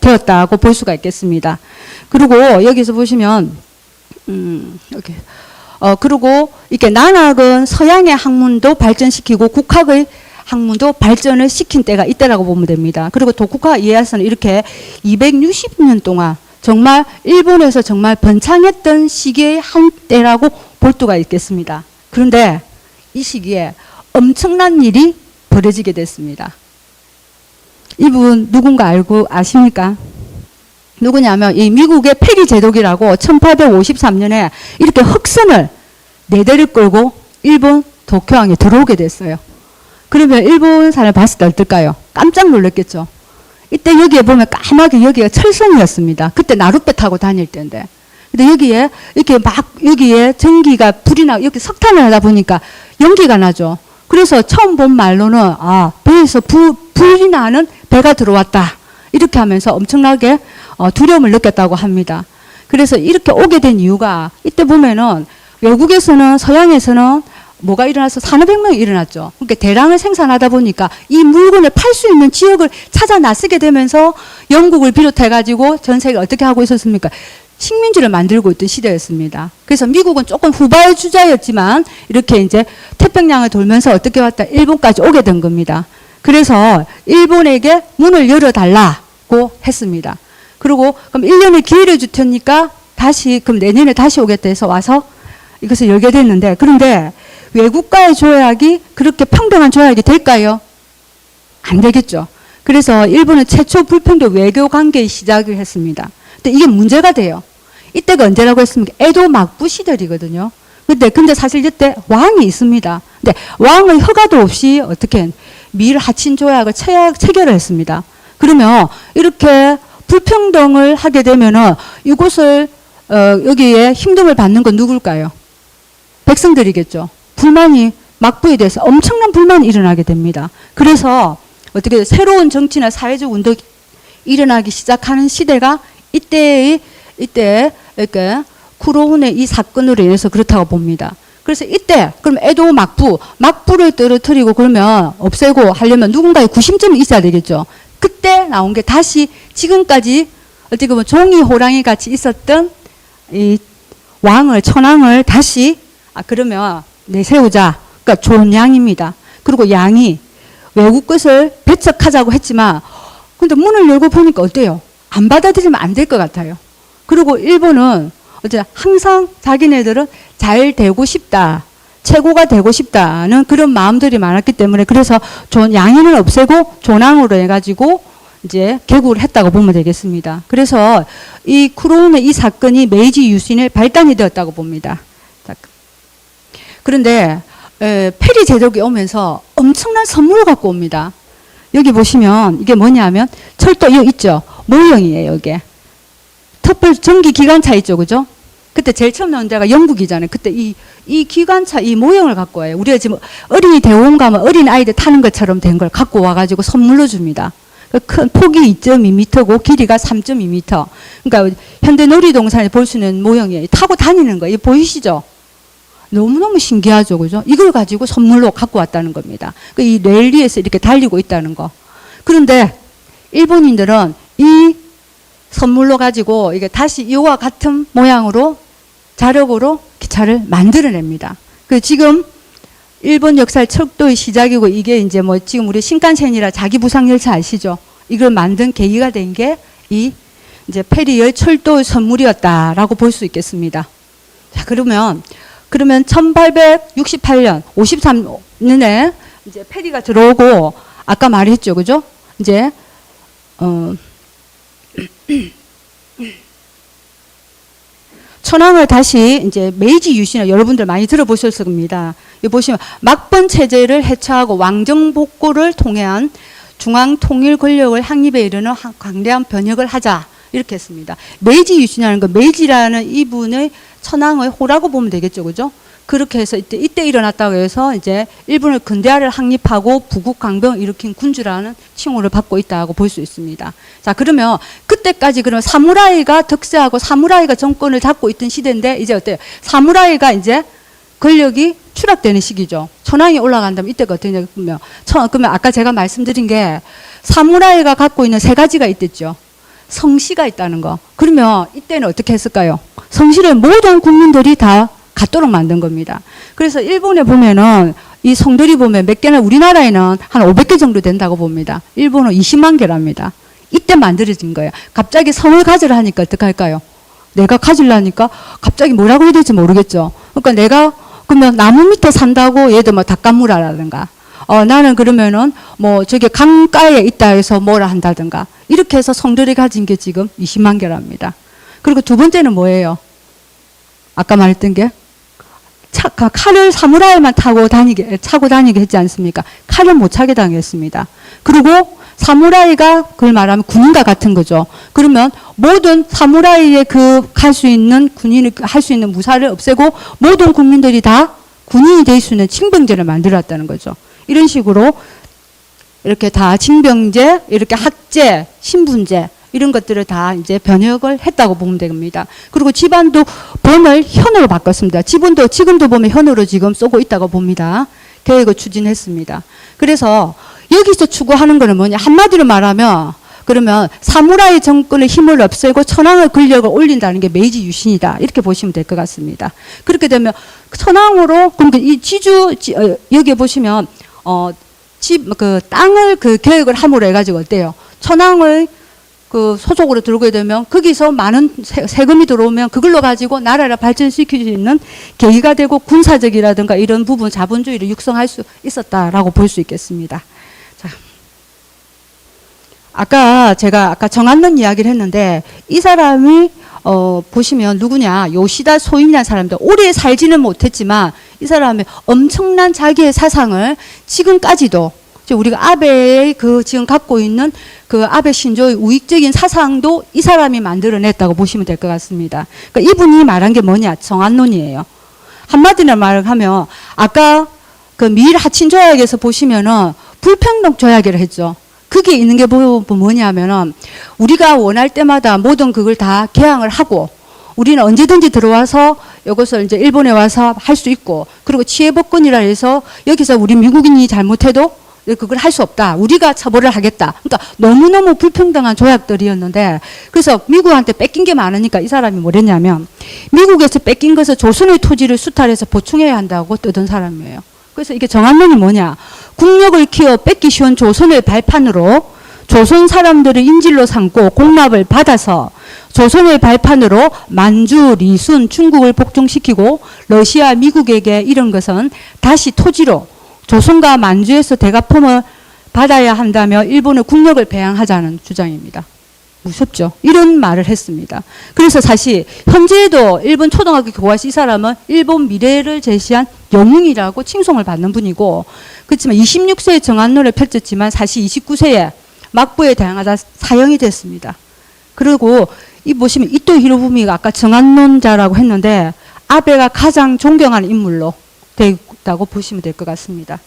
되었다고 볼 수가 있겠습니다. 그리고 여기서 보시면 이렇게 그리고 이렇게 난학은 서양의 학문도 발전시키고 국학의 학문도 발전을 시킨 때가 이때라고 보면 됩니다. 그리고 도쿠가와 이에야스는 이렇게 260년 동안 정말 일본에서 정말 번창했던 시기의 한때라고 볼 수가 있겠습니다. 그런데 이 시기에 엄청난 일이 벌어지게 됐습니다. 이분 누군가 아십니까? 누구냐면 이 미국의 페리 제독이라고 1853년에 이렇게 흑선을 4대를 끌고 일본 도쿄항에 들어오게 됐어요. 그러면 일본 사람을 봤을 때 어떨까요? 깜짝 놀랐겠죠. 이때 여기에 보면 까맣게 여기가 철선이었습니다. 그때 나룻배 타고 다닐 때인데. 근데 여기에 이렇게 막 여기에 전기가 불이 나 여기 석탄을 하다 보니까 연기가 나죠. 그래서 처음 본 말로는 배에서 불이 나는 배가 들어왔다. 이렇게 하면서 엄청나게 두려움을 느꼈다고 합니다. 그래서 이렇게 오게 된 이유가 이때 보면은 외국에서는 서양에서는 뭐가 일어나서 산업혁명이 일어났죠. 그러니까 대량을 생산하다 보니까 이 물건을 팔 수 있는 지역을 찾아 나서게 되면서 영국을 비롯해가지고 전 세계를 어떻게 하고 있었습니까? 식민지를 만들고 있던 시대였습니다. 그래서 미국은 조금 후발주자였지만 이렇게 이제 태평양을 돌면서 어떻게 왔다? 일본까지 오게 된 겁니다. 그래서 일본에게 문을 열어달라고 했습니다. 그리고 그럼 1년의 기회를 줄 테니까 다시 그럼 내년에 다시 오겠다 해서 와서 이것을 열게 됐는데 그런데 외국과의 조약이 그렇게 평등한 조약이 될까요? 안 되겠죠. 그래서 일본은 최초 불평등 외교 관계의 시작을 했습니다. 근데 이게 문제가 돼요. 이때가 언제라고 했습니까? 에도 막부 시절이거든요. 근데 사실 이때 왕이 있습니다. 근데 왕의 허가도 없이 어떻게 미일 하친 조약을 체결을 했습니다. 그러면 이렇게 불평등을 하게 되면은 이곳을 여기에 힘듦을 받는 건 누굴까요? 백성들이겠죠. 불만이 막부에 대해서 엄청난 불만이 일어나게 됩니다. 그래서 어떻게 새로운 정치나 사회적 운동이 일어나기 시작하는 시대가 이때 이렇게 쿠로훈의 이 사건으로 인해서 그렇다고 봅니다. 그래서 이때 그럼 에도 막부를 떨어뜨리고 그러면 없애고 하려면 누군가의 구심점이 있어야 되겠죠. 그때 나온 게 다시 지금까지 어떻게 보면 종이 호랑이 같이 있었던 이 천왕을 다시 그러면 내세우자. 그러니까 좋은 양입니다. 그리고 양이 외국 것을 배척하자고 했지만 근데 문을 열고 보니까 어때요? 안 받아들이면 안 될 것 같아요. 그리고 일본은 어째 항상 자기네들은 잘 되고 싶다. 최고가 되고 싶다는 그런 마음들이 많았기 때문에 그래서 양인을 없애고 존왕으로 해가지고 이제 개국을 했다고 보면 되겠습니다. 그래서 이 쿠로운의 이 사건이 메이지 유신의 발단이 되었다고 봅니다. 그런데 페리 제독이 오면서 엄청난 선물을 갖고 옵니다. 여기 보시면 이게 뭐냐면 철도 여기 있죠. 모형이에요. 이게 특별 전기 기관차 있죠, 그죠? 그때 제일 처음 나온 데가 영국이잖아요. 그때 이 기관차 이 모형을 갖고 와요. 우리가 지금 어린이 대원 가면 어린 아이들 타는 것처럼 된 걸 갖고 와가지고 선물로 줍니다. 큰 폭이 2.2m고 길이가 3.2m. 그러니까 현대 놀이동산에 볼 수 있는 모형이에요. 타고 다니는 거. 이거 보이시죠? 너무너무 신기하죠. 그죠? 이걸 가지고 선물로 갖고 왔다는 겁니다. 이 랠리에서 이렇게 달리고 있다는 거. 그런데 일본인들은 이 선물로 가지고 이게 다시 이와 같은 모양으로 자력으로 기차를 만들어냅니다. 지금 일본 역사의 척도의 시작이고 이게 이제 뭐 지금 우리 신칸센이라 자기 부상 열차 아시죠? 이걸 만든 계기가 된 게 이 이제 페리의 철도 선물이었다라고 볼 수 있겠습니다. 자, 그러면 1868년 53년에 이제 페리가 들어오고 아까 말했죠. 그죠? 이제 천황을 다시 이제 메이지 유신, 여러분들 많이 들어보셨을 겁니다. 여기 보시면 막번 체제를 해체하고 왕정 복구를 통해한 중앙 통일 권력을 확립에 이르는 광대한 변혁을 하자 이렇게 했습니다. 메이지 유신이라는 건 메이지라는 이분의 천황의 호라고 보면 되겠죠, 그죠? 그렇게 해서 이때 일어났다고 해서 이제 일본의 근대화를 확립하고 부국 강병을 일으킨 군주라는 칭호를 받고 있다고 볼 수 있습니다. 자, 그러면 그때까지 그러면 사무라이가 득세하고 사무라이가 정권을 잡고 있던 시대인데 이제 어때요? 사무라이가 이제 권력이 추락되는 시기죠. 천황이 올라간다면 이때가 어떻게 되냐면 그러면 아까 제가 말씀드린 게 사무라이가 갖고 있는 세 가지가 있댔죠. 성씨가 있다는 거. 그러면 이때는 어떻게 했을까요? 성씨를 모든 국민들이 다 갖도록 만든 겁니다. 그래서 일본에 보면은 이 성들이 보면 몇 개나 우리나라에는 한 500개 정도 된다고 봅니다. 일본은 20만 개랍니다. 이때 만들어진 거예요. 갑자기 성을 가지라 하니까 어떡할까요? 내가 가지려니까 갑자기 뭐라고 해야 될지 모르겠죠. 그러니까 내가 그러면 나무 밑에 산다고 얘들 뭐 닭가무라라든가 나는 그러면은 뭐 저기 강가에 있다 해서 뭐라 한다든가 이렇게 해서 성들이 가진 게 지금 20만 개랍니다. 그리고 두 번째는 뭐예요? 아까 말했던 게 칼을 사무라이만 차고 다니게 했지 않습니까? 칼을 못 차게 당했습니다. 그리고 사무라이가 그걸 말하면 군인과 같은 거죠. 그러면 모든 사무라이의 갈 수 있는 군인이 할 수 있는 무사를 없애고 모든 국민들이 다 군인이 될 수 있는 징병제를 만들었다는 거죠. 이런 식으로 이렇게 다 징병제, 이렇게 학제, 신분제 이런 것들을 다 이제 변혁을 했다고 보면 됩니다. 그리고 집안도 범을 현으로 바꿨습니다. 지금도 보면 현으로 지금 쏘고 있다고 봅니다. 계획을 추진했습니다. 그래서 여기서 추구하는 거는 뭐냐? 한마디로 말하면 그러면 사무라이 정권의 힘을 없애고 천황의 권력을 올린다는 게 메이지 유신이다. 이렇게 보시면 될 것 같습니다. 그렇게 되면 천황으로 그러니까 이 여기에 보시면 땅을 계획을 함으로 해가지고 어때요? 천황의 소속으로 들어오게 되면 거기서 많은 세금이 들어오면 그걸로 가지고 나라를 발전시킬 수 있는 계기가 되고 군사적이라든가 이런 부분 자본주의를 육성할 수 있었다라고 볼 수 있겠습니다. 자, 제가 아까 정한론 이야기를 했는데 이 사람이 보시면 누구냐? 요시다 소인이라는 사람인데 오래 살지는 못했지만 이 사람의 엄청난 자기의 사상을 지금까지도 우리가 아베의 지금 갖고 있는 아베 신조의 우익적인 사상도 이 사람이 만들어냈다고 보시면 될 것 같습니다. 그러니까 이분이 말한 게 뭐냐? 정한론이에요. 한마디로 말하면 아까 미일 하친 조약에서 보시면은 불평등 조약을 했죠. 그게 있는 게 뭐냐면은 우리가 원할 때마다 모든 그걸 다 개항을 하고 우리는 언제든지 들어와서 이것을 이제 일본에 와서 할 수 있고 그리고 치해법권이라 해서 여기서 우리 미국인이 잘못해도 그걸 할 수 없다. 우리가 처벌을 하겠다. 그러니까 너무너무 불평등한 조약들이었는데 그래서 미국한테 뺏긴 게 많으니까 이 사람이 뭐랬냐면 미국에서 뺏긴 것을 조선의 토지를 수탈해서 보충해야 한다고 뜨던 사람이에요. 그래서 이게 정한론이 뭐냐. 국력을 키워 뺏기 쉬운 조선의 발판으로 조선 사람들을 인질로 삼고 공납을 받아서 조선의 발판으로 만주, 리순, 중국을 복종시키고 러시아, 미국에게 이런 것은 다시 토지로 조선과 만주에서 대가품을 받아야 한다며 일본의 국력을 배양하자는 주장입니다. 무섭죠? 이런 말을 했습니다. 그래서 사실 현재에도 일본 초등학교 교과시 이 사람은 일본 미래를 제시한 영웅이라고 칭송을 받는 분이고 그렇지만 26세에 정한론을 펼쳤지만 사실 29세에 막부에 대항하다 사형이 됐습니다. 그리고 이 보시면 이토 히로부미가 아까 정한론자라고 했는데 아베가 가장 존경하는 인물로 되었다고 보시면 될 것 같습니다.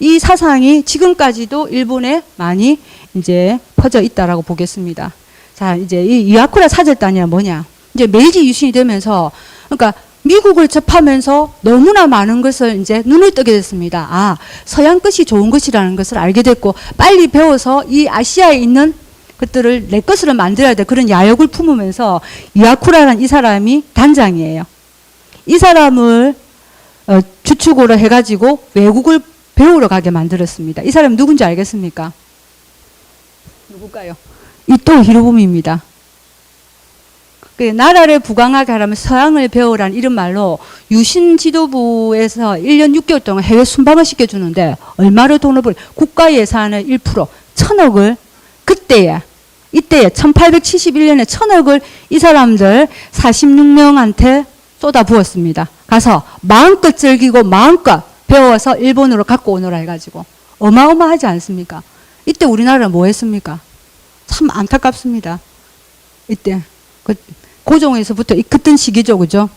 이 사상이 지금까지도 일본에 많이 이제 퍼져 있다라고 보겠습니다. 자, 이제 이 이와쿠라 사절단이란 뭐냐? 이제 메이지 유신이 되면서 그러니까 미국을 접하면서 너무나 많은 것을 이제 눈을 뜨게 됐습니다. 아, 서양 것이 좋은 것이라는 것을 알게 됐고, 빨리 배워서 이 아시아에 있는 것들을 내 것으로 만들어야 돼. 그런 야욕을 품으면서 이아쿠라라는 이 사람이 단장이에요. 이 사람을 주축으로 해가지고 외국을 배우러 가게 만들었습니다. 이 사람이 누군지 알겠습니까? 누굴까요? 이토 히로부미입니다. 나라를 부강하게 하려면 서양을 배우라는 이런 말로 유신 지도부에서 1년 6개월 동안 해외 순방을 시켜주는데 얼마를 돈을 국가 예산의 1% 1000억을 이때에 1871년에 1000억을 이 사람들 46명한테 쏟아 부었습니다. 가서 마음껏 즐기고 마음껏 배워서 일본으로 갖고 오너라 해가지고 어마어마하지 않습니까? 이때 우리나라는 뭐 했습니까? 참 안타깝습니다. 이때 고종에서부터 그땐 시기죠, 그죠?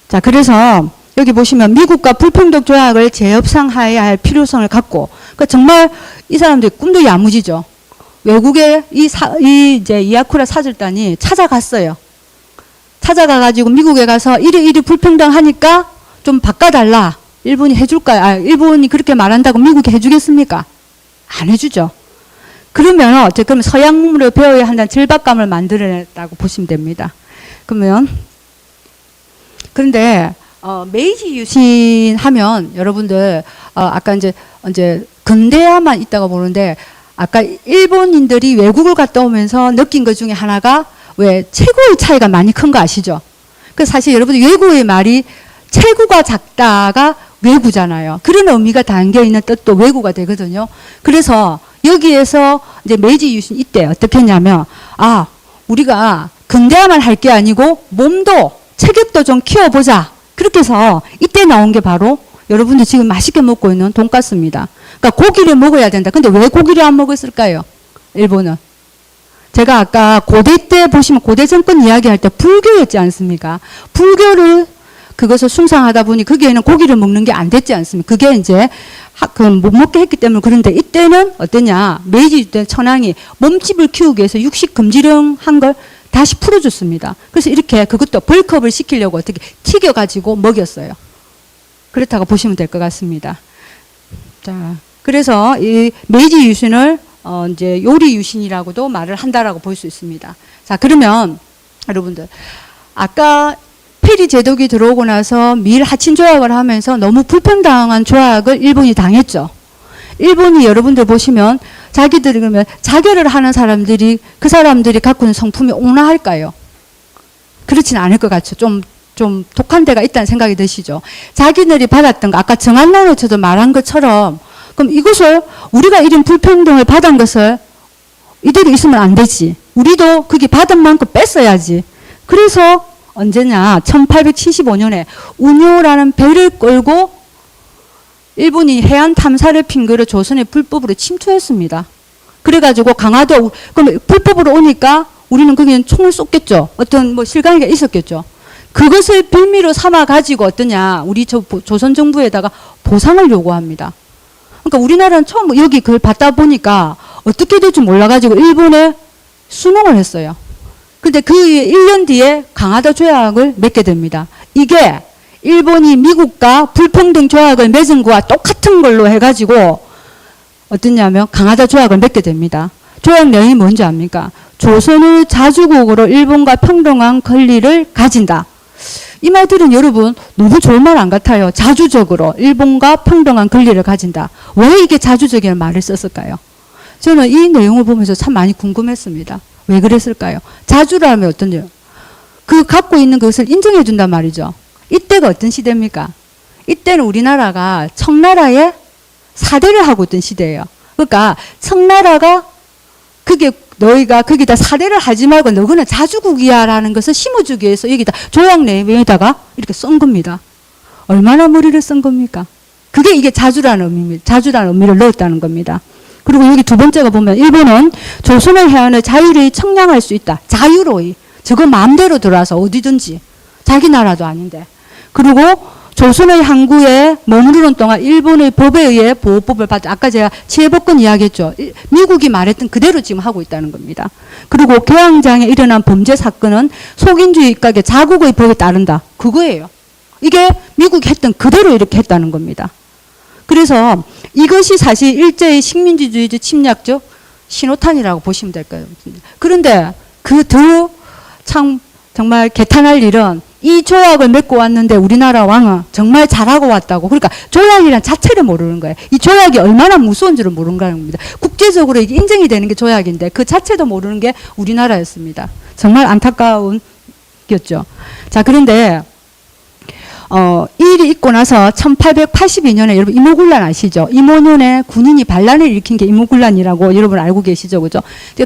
자, 그래서 여기 보시면 미국과 불평등 조약을 재협상해야 할 필요성을 갖고, 그러니까 정말 이 사람들이 꿈도 야무지죠. 외국에 이제 이아쿠라 사절단이 찾아갔어요. 찾아가가지고 미국에 가서 이리 불평등 하니까 좀 바꿔달라. 일본이 해줄까요? 아, 일본이 그렇게 말한다고 미국이 해주겠습니까? 안 해주죠. 그러면 어쨌든 서양문을 배워야 한다는 절박감을 만들어냈다고 보시면 됩니다. 그런데 메이지 유신 하면 여러분들 아까 이제 근대화만 있다고 보는데 아까 일본인들이 외국을 갔다 오면서 느낀 것 중에 하나가 왜 체구의 차이가 많이 큰 거 아시죠? 그 사실 여러분들 외구의 말이 체구가 작다가 외구잖아요. 그런 의미가 담겨 있는 뜻도 외구가 되거든요. 그래서 여기에서 이제 메이지 유신 이때 어떻게 했냐면, 아, 우리가 근대화만 할 게 아니고 몸도 체격도 좀 키워보자. 그렇게 해서 이때 나온 게 바로 여러분들 지금 맛있게 먹고 있는 돈가스입니다. 그러니까 고기를 먹어야 된다. 근데 왜 고기를 안 먹었을까요? 일본은. 제가 아까 고대 때 보시면 고대 정권 이야기할 때 불교였지 않습니까? 불교를 그것을 숭상하다 보니 거기에는 고기를 먹는 게 안 됐지 않습니까? 그게 이제 못 먹게 했기 때문에. 그런데 이때는 어떠냐? 메이지 때 천황이 몸집을 키우기 위해서 육식 금지령 한 걸 다시 풀어줬습니다. 그래서 이렇게 그것도 벌크업을 시키려고 어떻게 튀겨가지고 먹였어요. 그렇다고 보시면 될 것 같습니다. 자, 그래서 이 메이지 유신을 이제 요리 유신이라고도 말을 한다라고 볼 수 있습니다. 자, 그러면 여러분들 아까 페리 제독이 들어오고 나서 미일 하친 조약을 하면서 너무 불평당한 조약을 일본이 당했죠. 일본이 여러분들 보시면 자기들이 그러면 자결을 하는 사람들이 그 사람들이 갖고 있는 성품이 온화할까요? 그렇지는 않을 것 같죠. 좀 독한 데가 있다는 생각이 드시죠. 자기들이 받았던 거 아까 정한나노처도 말한 것처럼 그럼 이것을 우리가 이런 불평등을 받은 것을 이대로 있으면 안 되지. 우리도 그게 받은 만큼 뺐어야지. 그래서 언제냐 1875년에 운요라는 배를 끌고 일본이 해안 탐사를 핑계로 조선에 불법으로 침투했습니다. 그래가지고 강화도 그럼 불법으로 오니까 우리는 거기는 총을 쏘겠죠. 어떤 뭐 실강이가 있었겠죠. 그것을 빌미로 삼아 가지고 어떠냐 우리 조선 정부에다가 보상을 요구합니다. 그러니까 우리나라는 처음 여기 그걸 받다 보니까 어떻게 될지 몰라가지고 일본에 수능을 했어요. 근데 그 1년 뒤에 강화도 조약을 맺게 됩니다. 이게 일본이 미국과 불평등 조약을 맺은 거와 똑같은 걸로 해가지고 어떠냐면 강화도 조약을 맺게 됩니다. 조약 내용이 뭔지 압니까? 조선을 자주국으로 일본과 평등한 권리를 가진다. 이 말들은 여러분 너무 좋은 말 안 같아요. 자주적으로 일본과 평등한 권리를 가진다. 왜 이게 자주적이라는 말을 썼을까요? 저는 이 내용을 보면서 참 많이 궁금했습니다. 왜 그랬을까요? 자주라면 어떤지요? 그 갖고 있는 것을 인정해 준단 말이죠. 이때가 어떤 시대입니까? 이때는 우리나라가 청나라의 사대를 하고 있던 시대예요. 그러니까 청나라가 그게 너희가 거기다 사대를 하지 말고 너희는 자주국이야라는 것을 심어주기 위해서 여기다 조약 내용에다가 이렇게 쓴 겁니다. 얼마나 머리를 쓴 겁니까? 그게 이게 자주라는 의미입니다. 자주라는 의미를 넣었다는 겁니다. 그리고 여기 두 번째가 보면 일본은 조선의 해안을 자유로이 청량할 수 있다. 자유로이. 저거 마음대로 들어와서 어디든지. 자기 나라도 아닌데. 그리고 조선의 항구에 머무르는 동안 일본의 법에 의해 보호법을 받아 아까 제가 치해법권 이야기했죠. 미국이 말했던 그대로 지금 하고 있다는 겁니다. 그리고 개항장에 일어난 범죄 사건은 속인주의 입각의 자국의 법에 따른다. 그거예요. 이게 미국이 했던 그대로 이렇게 했다는 겁니다. 그래서 이것이 사실 일제의 식민지주의적 침략적 신호탄이라고 보시면 될 거예요. 그런데 그 더 참 정말 개탄할 일은 이 조약을 맺고 왔는데 우리나라 왕은 정말 잘하고 왔다고. 그러니까 조약이란 자체를 모르는 거예요. 이 조약이 얼마나 무서운 줄을 모르는 겁니다. 국제적으로 이게 인정이 되는 게 조약인데 그 자체도 모르는 게 우리나라였습니다. 정말 안타까운 겼죠. 자, 그런데 이 일이 있고 나서 1882년에 여러분 이모군란 아시죠? 이모년에 군인이 반란을 일으킨 게 이모군란이라고 여러분 알고 계시죠? 그죠?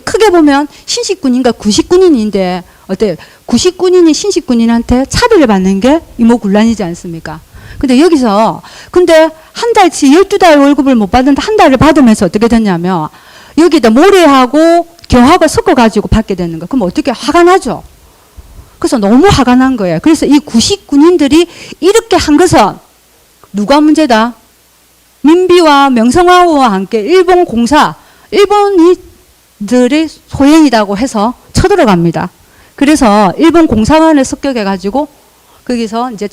크게 보면 신식군인과 구식군인인데 어때요? 구식군인이 신식군인한테 차별을 받는 게 이모군란이지 않습니까? 근데 여기서 근데 한 달치 12달 월급을 못 받는데 한 달을 받으면서 어떻게 됐냐면 여기다 모래하고 겨하고 섞어가지고 받게 되는 거. 그럼 어떻게 화가 나죠? 그래서 너무 화가 난 거예요. 그래서 이 구식군인들이 이렇게 한 것은 누가 문제다? 민비와 명성황후와 함께 일본 공사, 일본인들의 소행이라고 해서 쳐들어갑니다. 그래서 일본 공사관을 습격해가지고 거기서 이제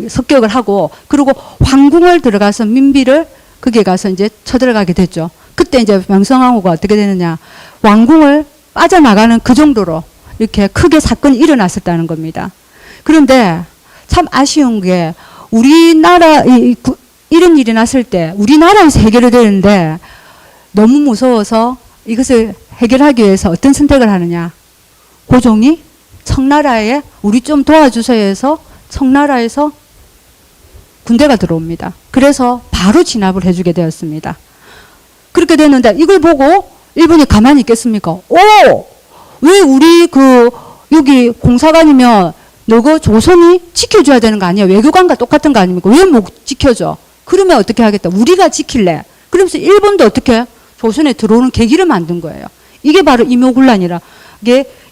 습격을 하고 그리고 황궁을 들어가서 민비를 거기에 가서 이제 쳐들어가게 됐죠. 그때 이제 명성황후가 어떻게 되느냐? 왕궁을 빠져나가는 그 정도로 이렇게 크게 사건이 일어났었다는 겁니다. 그런데 참 아쉬운 게 우리나라 이런 일이 났을 때 우리나라에서 해결이 되는데 너무 무서워서 이것을 해결하기 위해서 어떤 선택을 하느냐. 고종이 청나라에 우리 좀 도와주세요 해서 청나라에서 군대가 들어옵니다. 그래서 바로 진압을 해주게 되었습니다. 그렇게 됐는데 이걸 보고 일본이 가만히 있겠습니까? 왜 우리 여기 공사관이면 너가 조선이 지켜줘야 되는 거 아니야? 외교관과 똑같은 거 아닙니까? 왜 못 지켜줘? 그러면 어떻게 하겠다? 우리가 지킬래. 그러면서 일본도 어떻게 조선에 들어오는 계기를 만든 거예요. 이게 바로 이모군란이라.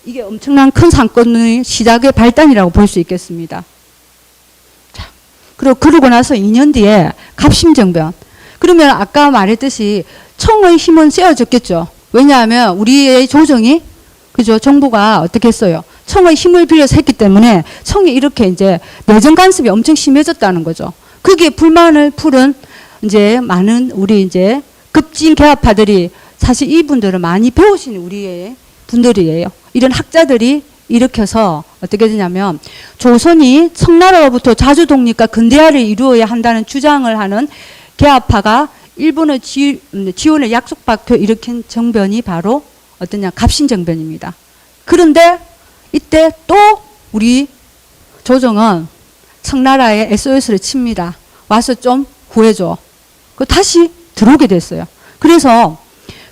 이게 엄청난 큰 사건의 시작의 발단이라고 볼 수 있겠습니다. 자, 그러고 나서 2년 뒤에 갑심정변. 그러면 아까 말했듯이 청의 힘은 세워졌겠죠. 왜냐하면 우리의 조정이 그죠? 정부가 어떻게 했어요? 청의 힘을 빌려서 했기 때문에 청이 이렇게 이제 내정 간섭이 엄청 심해졌다는 거죠. 거기에 불만을 풀은 이제 많은 우리 이제 급진 개화파들이 사실 이분들은 많이 배우신 우리의 분들이에요. 이런 학자들이 일으켜서 어떻게 되냐면 조선이 청나라로부터 자주 독립과 근대화를 이루어야 한다는 주장을 하는 개화파가 일본의 지원을 약속받고 일으킨 정변이 바로 어떠냐? 갑신정변입니다. 그런데 이때 또 우리 조정은 청나라에 SOS를 칩니다. 와서 좀 구해줘. 다시 들어오게 됐어요.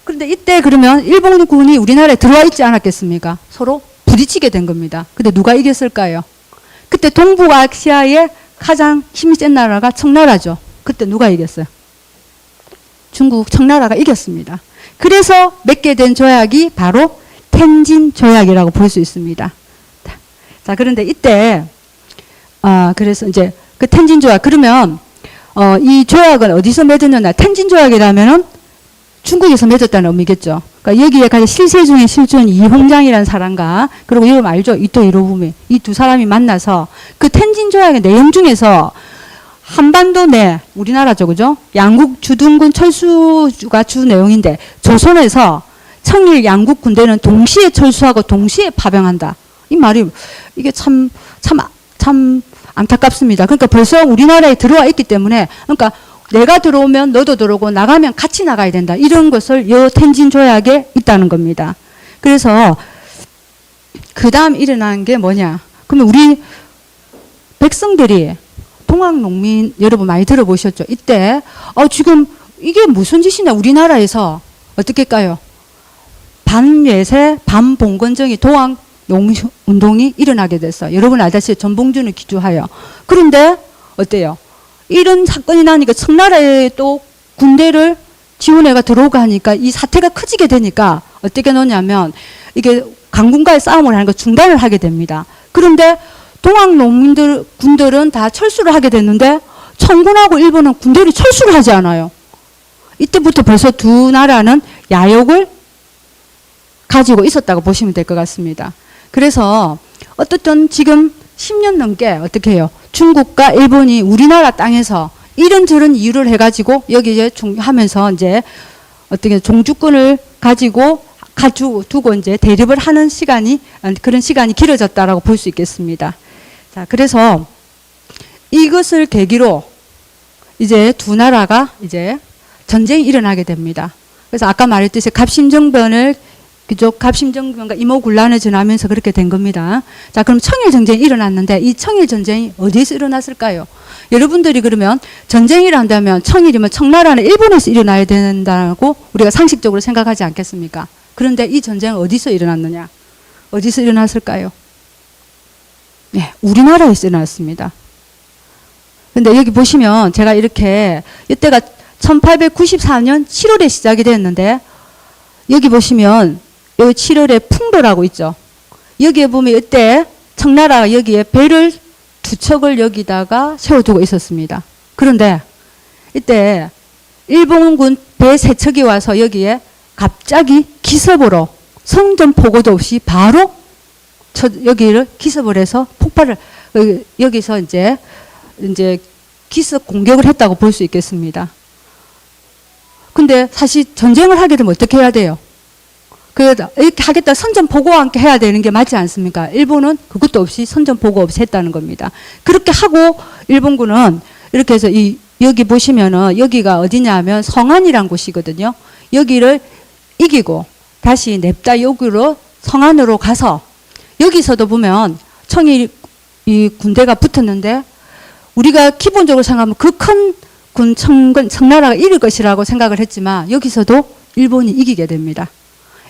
그런데 이때 그러면 일본군이 우리나라에 들어와 있지 않았겠습니까? 서로 부딪히게 된 겁니다. 근데 누가 이겼을까요? 그때 동북아시아의 가장 힘이 센 나라가 청나라죠. 그때 누가 이겼어요? 중국 청나라가 이겼습니다. 그래서 맺게 된 조약이 바로 텐진 조약이라고 볼 수 있습니다. 자, 그런데 이때 그래서 이제 그 텐진 조약 그러면 이 조약은 어디서 맺었느냐? 텐진 조약이라면은 중국에서 맺었다는 의미겠죠. 그러니까 여기에 가장 실세 중에 실존 이홍장이라는 사람과 그리고 여러분 알죠? 이토 히로부미 이 두 사람이 만나서 그 텐진 조약의 내용 중에서 한반도 내 우리나라죠, 그죠? 양국 주둔군 철수가 주 내용인데 조선에서 청일 양국 군대는 동시에 철수하고 동시에 파병한다. 이 말이 이게 참 안타깝습니다. 그러니까 벌써 우리나라에 들어와 있기 때문에 그러니까 내가 들어오면 너도 들어오고 나가면 같이 나가야 된다. 이런 것을 이 텐진 조약에 있다는 겁니다. 그래서 그 다음 일어난 게 뭐냐? 그러면 우리 백성들이 동학농민 여러분 많이 들어보셨죠? 이때 지금 이게 무슨 짓이냐? 우리나라에서 어떻게 할까요? 반외세 반봉건정이 동학농민운동이 일어나게 됐어요. 여러분 알다시피 전봉준을 기초하여. 그런데 어때요? 이런 사건이 나니까 청나라에 또 군대를 지원해가 들어오고 하니까 이 사태가 커지게 되니까 어떻게 놓냐면 이게 강군과의 싸움을 하는 거 중단을 하게 됩니다. 그런데 동학 농민들 군들은 다 철수를 하게 됐는데 청군하고 일본은 군대를 철수를 하지 않아요. 이때부터 벌써 두 나라는 야욕을 가지고 있었다고 보시면 될 것 같습니다. 그래서 어떻든 지금 10년 넘게 어떻게 해요? 중국과 일본이 우리나라 땅에서 이런저런 이유를 해가지고 여기에 하면서 이제 어떻게 종주권을 가지고 두고 이제 대립을 하는 시간이 그런 시간이 길어졌다라고 볼 수 있겠습니다. 자, 그래서 이것을 계기로 이제 두 나라가 이제 전쟁이 일어나게 됩니다. 그래서 아까 말했듯이 갑신정변을 그쪽 갑신정변과 이모군란을 전하면서 그렇게 된 겁니다. 자, 그럼 청일전쟁이 일어났는데 이 청일전쟁이 어디에서 일어났을까요? 여러분들이 그러면 전쟁이라 한다면 청일이면 청나라는 일본에서 일어나야 된다고 우리가 상식적으로 생각하지 않겠습니까? 그런데 이 전쟁은 어디서 일어났느냐? 어디서 일어났을까요? 네, 우리나라에서 일어났습니다. 근데 여기 보시면 제가 이렇게 이때가 1894년 7월에 시작이 됐는데 여기 보시면 여기 7월에 풍로라고 있죠. 여기에 보면 이때 청나라가 여기에 배를 두 척을 여기다가 세워두고 있었습니다. 그런데 이때 일본군 배 세 척이 와서 여기에 갑자기 기습으로 선전포고도 없이 바로 여기를 기습을 해서 폭발을 여기서 이제 기습 공격을 했다고 볼 수 있겠습니다. 근데 사실 전쟁을 하게 되면 어떻게 해야 돼요? 이렇게 하겠다 선전포고와 함께 해야 되는 게 맞지 않습니까? 일본은 그것도 없이 선전포고 없이 했다는 겁니다. 그렇게 하고 일본군은 이렇게 해서 여기 보시면은 여기가 어디냐면 성안이란 곳이거든요. 여기를 이기고 다시 냅다 여기로 성안으로 가서 여기서도 보면 청일 이 군대가 붙었는데 우리가 기본적으로 생각하면 그 큰 군 청나라가 이길 것이라고 생각을 했지만 여기서도 일본이 이기게 됩니다.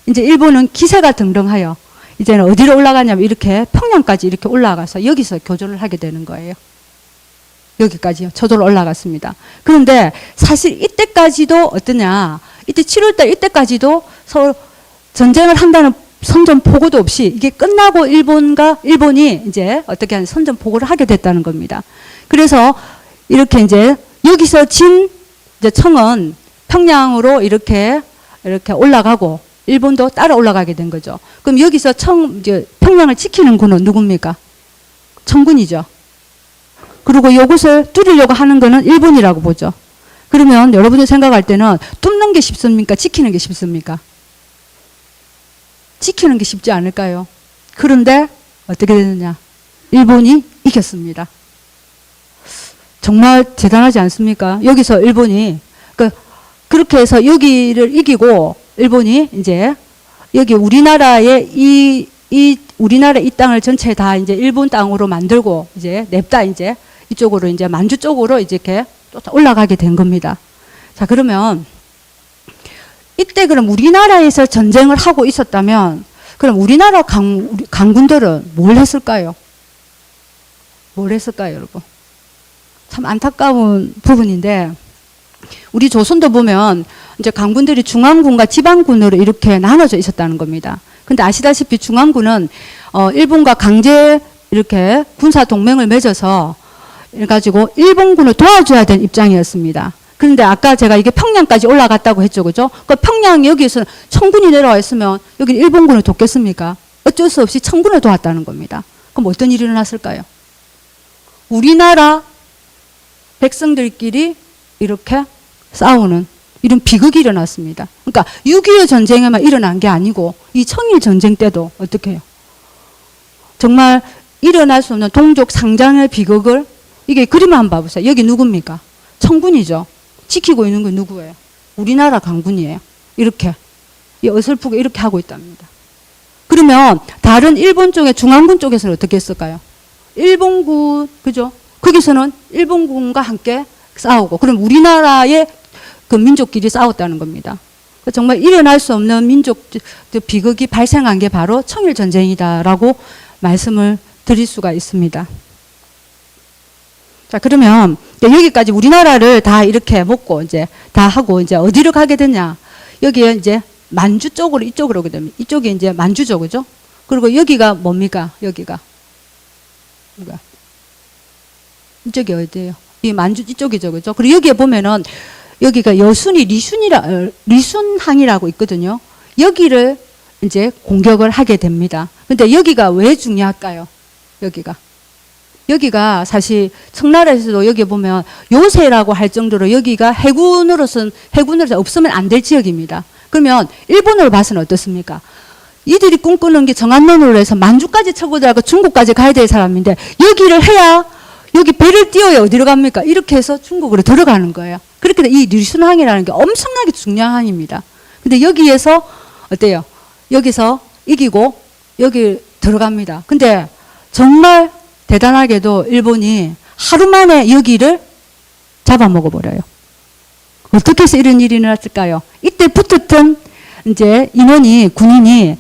이제 일본은 기세가 등등하여 이제는 어디로 올라가냐면 이렇게 평양까지 이렇게 올라가서 여기서 교전을 하게 되는 거예요. 여기까지요. 저절로 올라갔습니다. 그런데 사실 이때까지도 어떠냐? 이때 7월달 이때까지도 서로 전쟁을 한다는 선전 보고도 없이 이게 끝나고 일본이 이제 어떻게 하는 선전 보고를 하게 됐다는 겁니다. 그래서 이렇게 이제 여기서 이제 청은 평양으로 이렇게 올라가고 일본도 따라 올라가게 된 거죠. 그럼 여기서 이제 평양을 지키는 군은 누굽니까? 청군이죠. 그리고 이것을 뚫으려고 하는 거는 일본이라고 보죠. 그러면 여러분이 생각할 때는 뚫는 게 쉽습니까? 지키는 게 쉽습니까? 지키는 게 쉽지 않을까요? 그런데 어떻게 되느냐? 일본이 이겼습니다. 정말 대단하지 않습니까? 여기서 일본이 그렇게 해서 여기를 이기고 일본이 이제 여기 우리나라의 우리나라 이 땅을 전체 다 이제 일본 땅으로 만들고 이제 냅다 이제 이쪽으로 이제 만주 쪽으로 이제 이렇게 올라가게 된 겁니다. 자, 그러면 이때 그럼 우리나라에서 전쟁을 하고 있었다면 그럼 우리나라 강군들은 뭘 했을까요? 뭘 했을까요, 여러분? 참 안타까운 부분인데 우리 조선도 보면 이제 강군들이 중앙군과 지방군으로 이렇게 나눠져 있었다는 겁니다. 근데 아시다시피 중앙군은 일본과 강제 이렇게 군사 동맹을 맺어서 해가지고 일본군을 도와줘야 될 입장이었습니다. 그런데 아까 제가 이게 평양까지 올라갔다고 했죠, 그죠? 그 평양 여기에서 청군이 내려와 있으면 여기 일본군을 돕겠습니까? 어쩔 수 없이 청군을 도왔다는 겁니다. 그럼 어떤 일이 일어났을까요? 우리나라 백성들끼리 이렇게 싸우는 이런 비극이 일어났습니다. 그러니까 6.25 전쟁에만 일어난 게 아니고 이 청일 전쟁 때도 어떻게 해요? 정말 일어날 수 없는 동족 상장의 비극을 이게 그림을 한번 봐보세요. 여기 누굽니까? 청군이죠. 지키고 있는 건 누구예요? 우리나라 강군이에요. 이렇게 어설프게 이렇게 하고 있답니다. 그러면 다른 일본 쪽의 중앙군 쪽에서는 어떻게 했을까요? 일본군 그죠? 거기서는 일본군과 함께 싸우고 그럼 우리나라의 그 민족끼리 싸웠다는 겁니다. 정말 일어날 수 없는 민족 비극이 발생한 게 바로 청일전쟁이다라고 말씀을 드릴 수가 있습니다. 자, 그러면 여기까지 우리나라를 다 이렇게 먹고 이제 다 하고 이제 어디로 가게 되냐? 여기에 이제 만주 쪽으로 이쪽으로 오게 됩니다. 이쪽이 이제 만주죠, 그죠? 그리고 여기가 뭡니까? 여기가 누가? 이쪽이 어디예요? 이 만주 이쪽이죠, 그죠? 그리고 여기에 보면은 여기가 여순이 리순항이라고 있거든요. 여기를 이제 공격을 하게 됩니다. 근데 여기가 왜 중요할까요? 여기가 사실 청나라에서도 여기 보면 요새라고 할 정도로 여기가 해군으로서 없으면 안 될 지역입니다. 그러면 일본으로 봐서는 어떻습니까? 이들이 꿈꾸는 게 정안론으로 해서 만주까지 쳐고 들어가고 중국까지 가야 될 사람인데 여기를 해야 여기 배를 띄워야 어디로 갑니까? 이렇게 해서 중국으로 들어가는 거예요. 그렇게 이 리순항이라는 게 엄청나게 중요한 항입니다. 근데 여기에서 어때요? 여기서 이기고 여기 들어갑니다. 근데 정말 대단하게도 일본이 하루 만에 여기를 잡아먹어버려요. 어떻게 해서 이런 일이 일어났을까요? 이때 붙었던 이제 군인이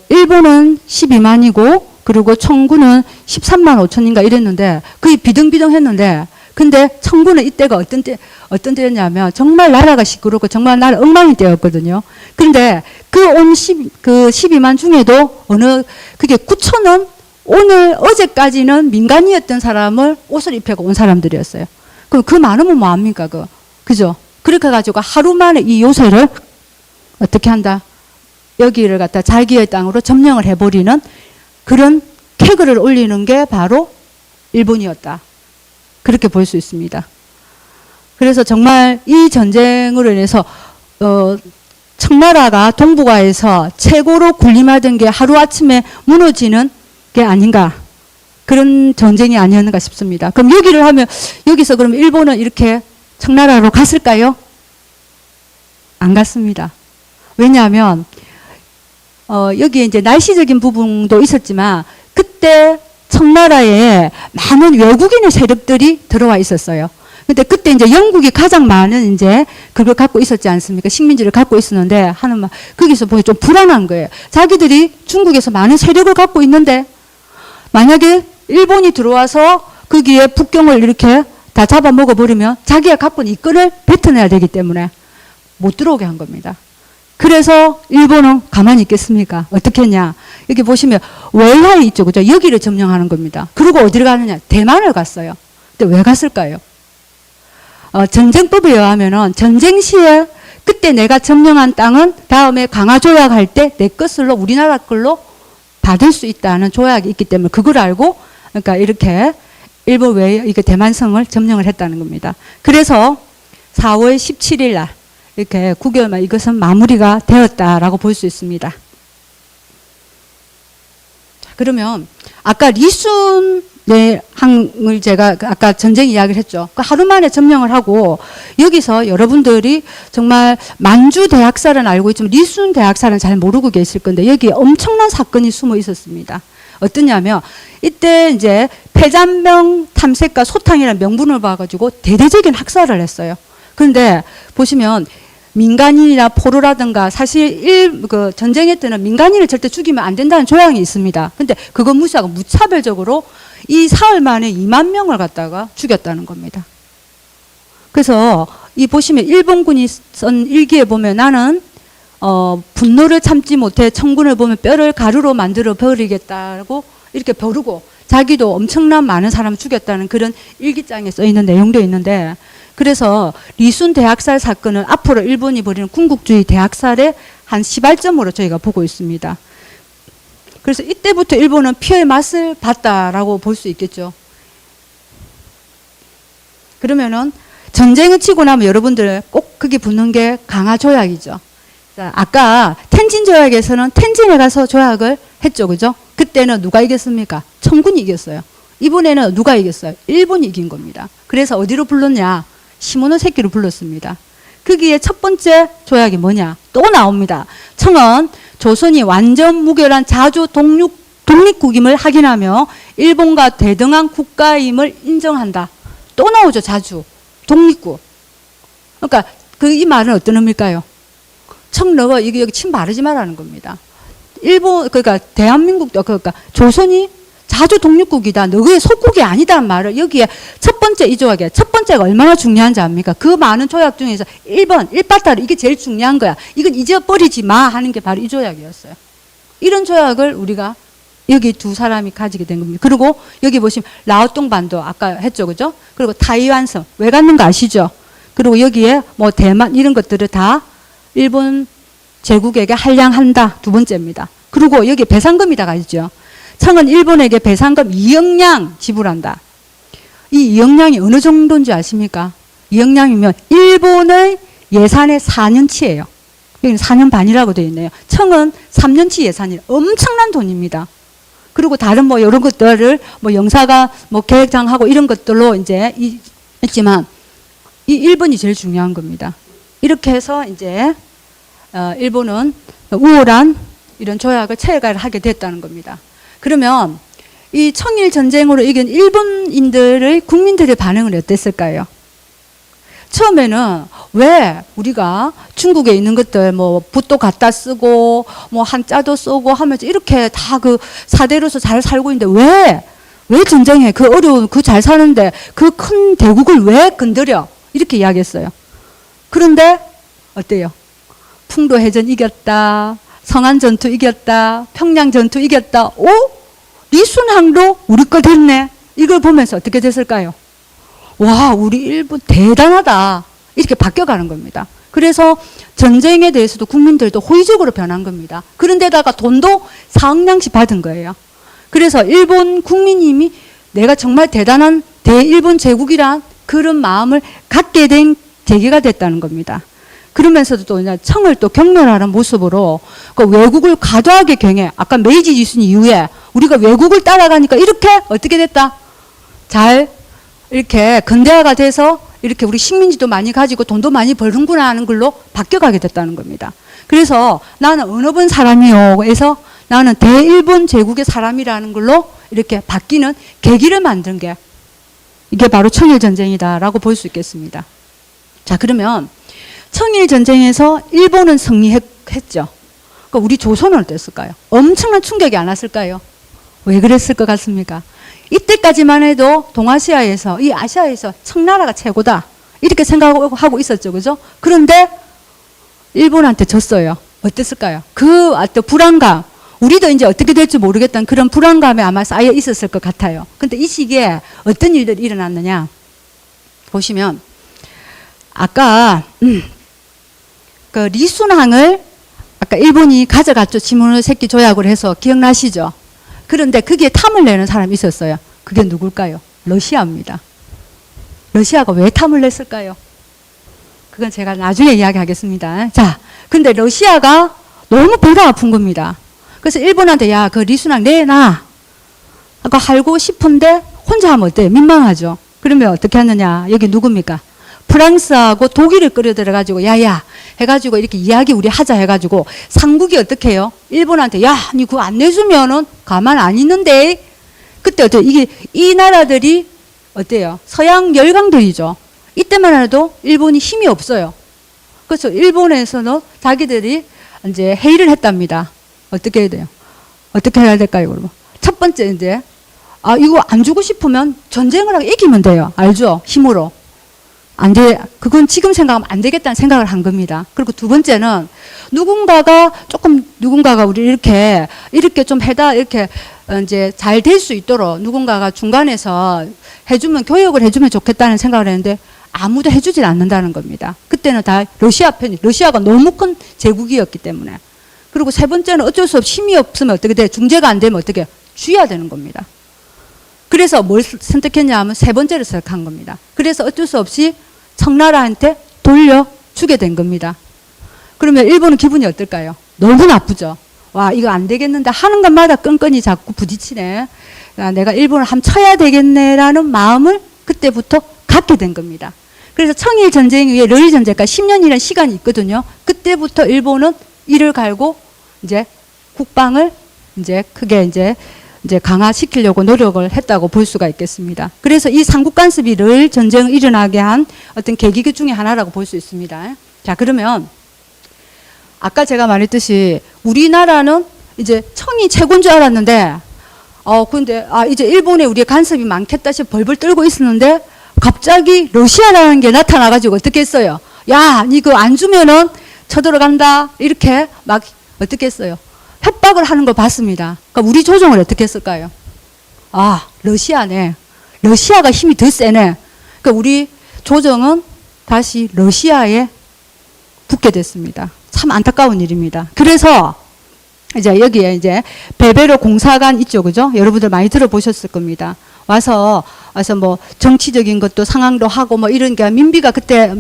일본은 12만이고 그리고 청군은 13만 5천인가 이랬는데 거의 비등비등했는데 근데 청군은 이때가 어떤 때였냐면 정말 나라가 시끄럽고 정말 나라 엉망인 때였거든요. 그런데 그 12만 중에도 그게 9천은 어제까지는 민간이었던 사람을 옷을 입혀고 온 사람들이었어요. 그럼 그 많으면 뭐합니까? 그죠? 그렇게 해가지고 하루 만에 이 요새를 어떻게 한다? 여기를 갖다 자기의 땅으로 점령을 해버리는 그런 캐그를 올리는 게 바로 일본이었다. 그렇게 볼 수 있습니다. 그래서 정말 이 전쟁으로 인해서 청나라가 동북아에서 최고로 군림하던 게 하루아침에 무너지는 게 아닌가. 그런 전쟁이 아니었는가 싶습니다. 그럼 여기를 하면 여기서 그럼 일본은 이렇게 청나라로 갔을까요? 안 갔습니다. 왜냐하면 여기에 이제 날씨적인 부분도 있었지만 그때 청나라에 많은 외국인의 세력들이 들어와 있었어요. 근데 그때 이제 영국이 가장 많은 이제 그걸 갖고 있었지 않습니까? 식민지를 갖고 있었는데 거기서 보니 좀 불안한 거예요. 자기들이 중국에서 많은 세력을 갖고 있는데 만약에 일본이 들어와서 거기에 북경을 이렇게 다 잡아먹어 버리면 자기가 갖고 있는 이권을 뱉어내야 되기 때문에 못 들어오게 한 겁니다. 그래서 일본은 가만히 있겠습니까? 어떻게 했냐? 여기 보시면 웰하이 있죠, 그죠? 여기를 점령하는 겁니다. 그리고 어디를 가느냐? 대만을 갔어요. 근데 왜 갔을까요? 전쟁법에 의하면은 전쟁 시에 그때 내가 점령한 땅은 다음에 강화 조약할 때 내 것으로 우리나라 걸로 받을 수 있다는 조약이 있기 때문에 그걸 알고 그러니까 이렇게 일본 외에 이게 대만성을 점령을 했다는 겁니다. 그래서 4월 17일 날 이렇게 9개월 만 이것은 마무리가 되었다라고 볼 수 있습니다. 자, 그러면 아까 리순의 항을 제가 아까 전쟁 이야기를 했죠. 그 하루 만에 점령을 하고 여기서 여러분들이 정말 만주 대학살은 알고 있지만 리순 대학살은 잘 모르고 계실 건데 여기에 엄청난 사건이 숨어 있었습니다. 어떠냐면 이때 이제 폐잔병 탐색과 소탕이라는 명분을 봐가지고 대대적인 학살을 했어요. 그런데 보시면 민간인이나 포로라든가 사실 그 전쟁에 때는 민간인을 절대 죽이면 안 된다는 조항이 있습니다. 근데 그거 무시하고 무차별적으로 이 사흘 만에 2만 명을 갖다가 죽였다는 겁니다. 그래서 이 보시면 일본군이 쓴 일기에 보면 나는 분노를 참지 못해 청군을 보면 뼈를 가루로 만들어 버리겠다고 이렇게 벼르고 자기도 엄청난 많은 사람을 죽였다는 그런 일기장에 써 있는 내용도 있는데 그래서 리순 대학살 사건은 앞으로 일본이 벌이는 군국주의 대학살의 한 시발점으로 저희가 보고 있습니다. 그래서 이때부터 일본은 피해의 맛을 봤다라고 볼 수 있겠죠. 그러면은 전쟁을 치고 나면 여러분들 꼭 그게 붙는 게 강화 조약이죠. 자, 아까 텐진 조약에서는 텐진에 가서 조약을 했죠, 그죠? 그때는 누가 이겼습니까? 청군이 이겼어요. 이번에는 누가 이겼어요? 일본이 이긴 겁니다. 그래서 어디로 불렀냐? 시모노세키로 불렀습니다. 거기에 첫 번째 조약이 뭐냐? 또 나옵니다. 청은 조선이 완전 무결한 자주 독립국임을 확인하며 일본과 대등한 국가임을 인정한다. 또 나오죠, 자주. 독립국. 그러니까 이 말은 어떤 의미일까요? 청 너가 여기 침 바르지 말라는 겁니다. 그러니까 대한민국도 그러니까 조선이 자주 독립국이다. 너의 속국이 아니다는 말을 여기에 첫 번째 이 조약에 첫 번째가 얼마나 중요한지 압니까? 그 많은 조약 중에서 1번 1파타로 이게 제일 중요한 거야. 이건 잊어버리지 마 하는 게 바로 이 조약이었어요. 이런 조약을 우리가 여기 두 사람이 가지게 된 겁니다. 그리고 여기 보시면 라오똥 반도 아까 했죠, 그죠? 그리고 타이완섬 왜 갖는 거 아시죠? 그리고 여기에 뭐 대만 이런 것들을 다 일본 제국에게 할량한다. 두 번째입니다. 그리고 여기 배상금이다가 있죠. 청은 일본에게 배상금 2억냥 지불한다. 이 2억냥이 어느 정도인지 아십니까? 2억냥이면 일본의 예산의 4년치예요. 여기는 4년 반이라고 되어 있네요. 청은 3년치 예산이 엄청난 돈입니다. 그리고 다른 뭐 이런 것들을 뭐 영사가 뭐 계획장하고 이런 것들로 이제 있지만 이 1번이 제일 중요한 겁니다. 이렇게 해서 이제 일본은 우월한 이런 조약을 체결하게 됐다는 겁니다. 그러면 이 청일 전쟁으로 이긴 일본인들의 국민들의 반응은 어땠을까요? 처음에는 왜 우리가 중국에 있는 것들 뭐 붓도 갖다 쓰고 뭐 한자도 쓰고 하면서 이렇게 다 그 사대로서 잘 살고 있는데 왜 전쟁해? 그 어려운 그 잘 사는데 그 큰 대국을 왜 건드려? 이렇게 이야기했어요. 그런데 어때요? 풍도해전 이겼다. 성안 전투 이겼다. 평양 전투 이겼다. 오? 리순항도 우리 거 됐네. 이걸 보면서 어떻게 됐을까요? 와, 우리 일본 대단하다. 이렇게 바뀌어가는 겁니다. 그래서 전쟁에 대해서도 국민들도 호의적으로 변한 겁니다. 그런데다가 돈도 4억냥씩 받은 거예요. 그래서 일본 국민님이 내가 정말 대단한 대일본 제국이란 그런 마음을 갖게 된 계기가 됐다는 겁니다. 그러면서도 또 청을 또 경멸하는 모습으로 그 외국을 과도하게 경해. 아까 메이지 지순 이후에 우리가 외국을 따라가니까 이렇게 어떻게 됐다? 잘 이렇게 근대화가 돼서 이렇게 우리 식민지도 많이 가지고 돈도 많이 벌는구나 하는 걸로 바뀌어가게 됐다는 겁니다. 그래서 나는 어느 번 사람이요. 그래서 나는 대일본 제국의 사람이라는 걸로 이렇게 바뀌는 계기를 만든 게 이게 바로 청일전쟁이다라고 볼 수 있겠습니다. 자, 그러면 청일전쟁에서 일본은 승리했죠. 그러니까 우리 조선은 어땠을까요? 엄청난 충격이 안 왔을까요? 왜 그랬을 것 같습니까? 이때까지만 해도 동아시아에서, 이 아시아에서 청나라가 최고다. 이렇게 생각하고 있었죠. 그죠? 그런데 일본한테 졌어요. 어땠을까요? 그 어떤 불안감, 우리도 이제 어떻게 될지 모르겠다는 그런 불안감에 아마 쌓여 있었을 것 같아요. 근데 이 시기에 어떤 일들이 일어났느냐? 보시면, 아까, 그 리순항을 아까 일본이 가져갔죠. 시모노세키 조약을 해서 기억나시죠? 그런데 거기에 탐을 내는 사람이 있었어요. 그게 누굴까요? 러시아입니다. 러시아가 왜 탐을 냈을까요? 그건 제가 나중에 이야기하겠습니다. 자, 근데 러시아가 너무 배가 아픈 겁니다. 그래서 일본한테 야, 그 리순항 내놔. 아까 할고 싶은데 혼자 하면 어때요? 민망하죠. 그러면 어떻게 하느냐? 여기 누굽니까? 프랑스하고 독일을 끌어들여가지고 야야 해가지고 이렇게 이야기 우리 하자 해가지고 상국이 어떻게 해요? 일본한테 야, 니 그거 안 내주면은 가만 안 있는데. 그때 어때요? 이게 이 나라들이 어때요? 서양 열강들이죠. 이때만 해도 일본이 힘이 없어요. 그래서 일본에서는 자기들이 이제 회의를 했답니다. 어떻게 해야 돼요? 어떻게 해야 될까요, 그러면? 첫 번째 이제 이거 안 주고 싶으면 전쟁을 하고 이기면 돼요. 알죠? 힘으로. 안 돼. 그건 지금 생각하면 안 되겠다는 생각을 한 겁니다. 그리고 두 번째는 누군가가 우리 이렇게 좀 해다 이렇게 이제 잘 될 수 있도록 누군가가 중간에서 교역을 해주면 좋겠다는 생각을 했는데 아무도 해주질 않는다는 겁니다. 그때는 다 러시아가 너무 큰 제국이었기 때문에. 그리고 세 번째는 어쩔 수 없이 힘이 없으면 어떻게 돼? 중재가 안 되면 어떻게? 쥐어야 되는 겁니다. 그래서 뭘 선택했냐 하면 세 번째를 선택한 겁니다. 그래서 어쩔 수 없이 청나라한테 돌려주게 된 겁니다. 그러면 일본은 기분이 어떨까요? 너무 나쁘죠. 와, 이거 안 되겠는데 하는 것마다 끈끈이 자꾸 부딪히네. 야, 내가 일본을 한번 쳐야 되겠네라는 마음을 그때부터 갖게 된 겁니다. 그래서 청일 전쟁 이후에 러일 전쟁까지 10년이라는 시간이 있거든요. 그때부터 일본은 이를 갈고 이제 국방을 이제 크게 이제 강화시키려고 노력을 했다고 볼 수가 있겠습니다. 그래서 이 삼국 간섭이 늘 전쟁을 일어나게 한 어떤 계기 중에 하나라고 볼 수 있습니다. 자, 그러면 아까 제가 말했듯이 우리나라는 이제 청이 최고인 줄 알았는데 근데 이제 일본에 우리의 간섭이 많겠다 싶어 벌벌 떨고 있었는데 갑자기 러시아라는 게 나타나가지고 어떻게 했어요? 야, 니 그거 안 주면은 쳐들어간다. 이렇게 막 어떻게 했어요? 협박을 하는 걸 봤습니다. 그러니까 우리 조정을 어떻게 했을까요? 아, 러시아네. 러시아가 힘이 더 세네. 그러니까 우리 조정은 다시 러시아에 붙게 됐습니다. 참 안타까운 일입니다. 그래서 이제 여기에 이제 베베로 공사관 있죠, 그죠? 여러분들 많이 들어보셨을 겁니다. 와서 뭐 정치적인 것도 상황도 하고 뭐 이런 게 민비가 그때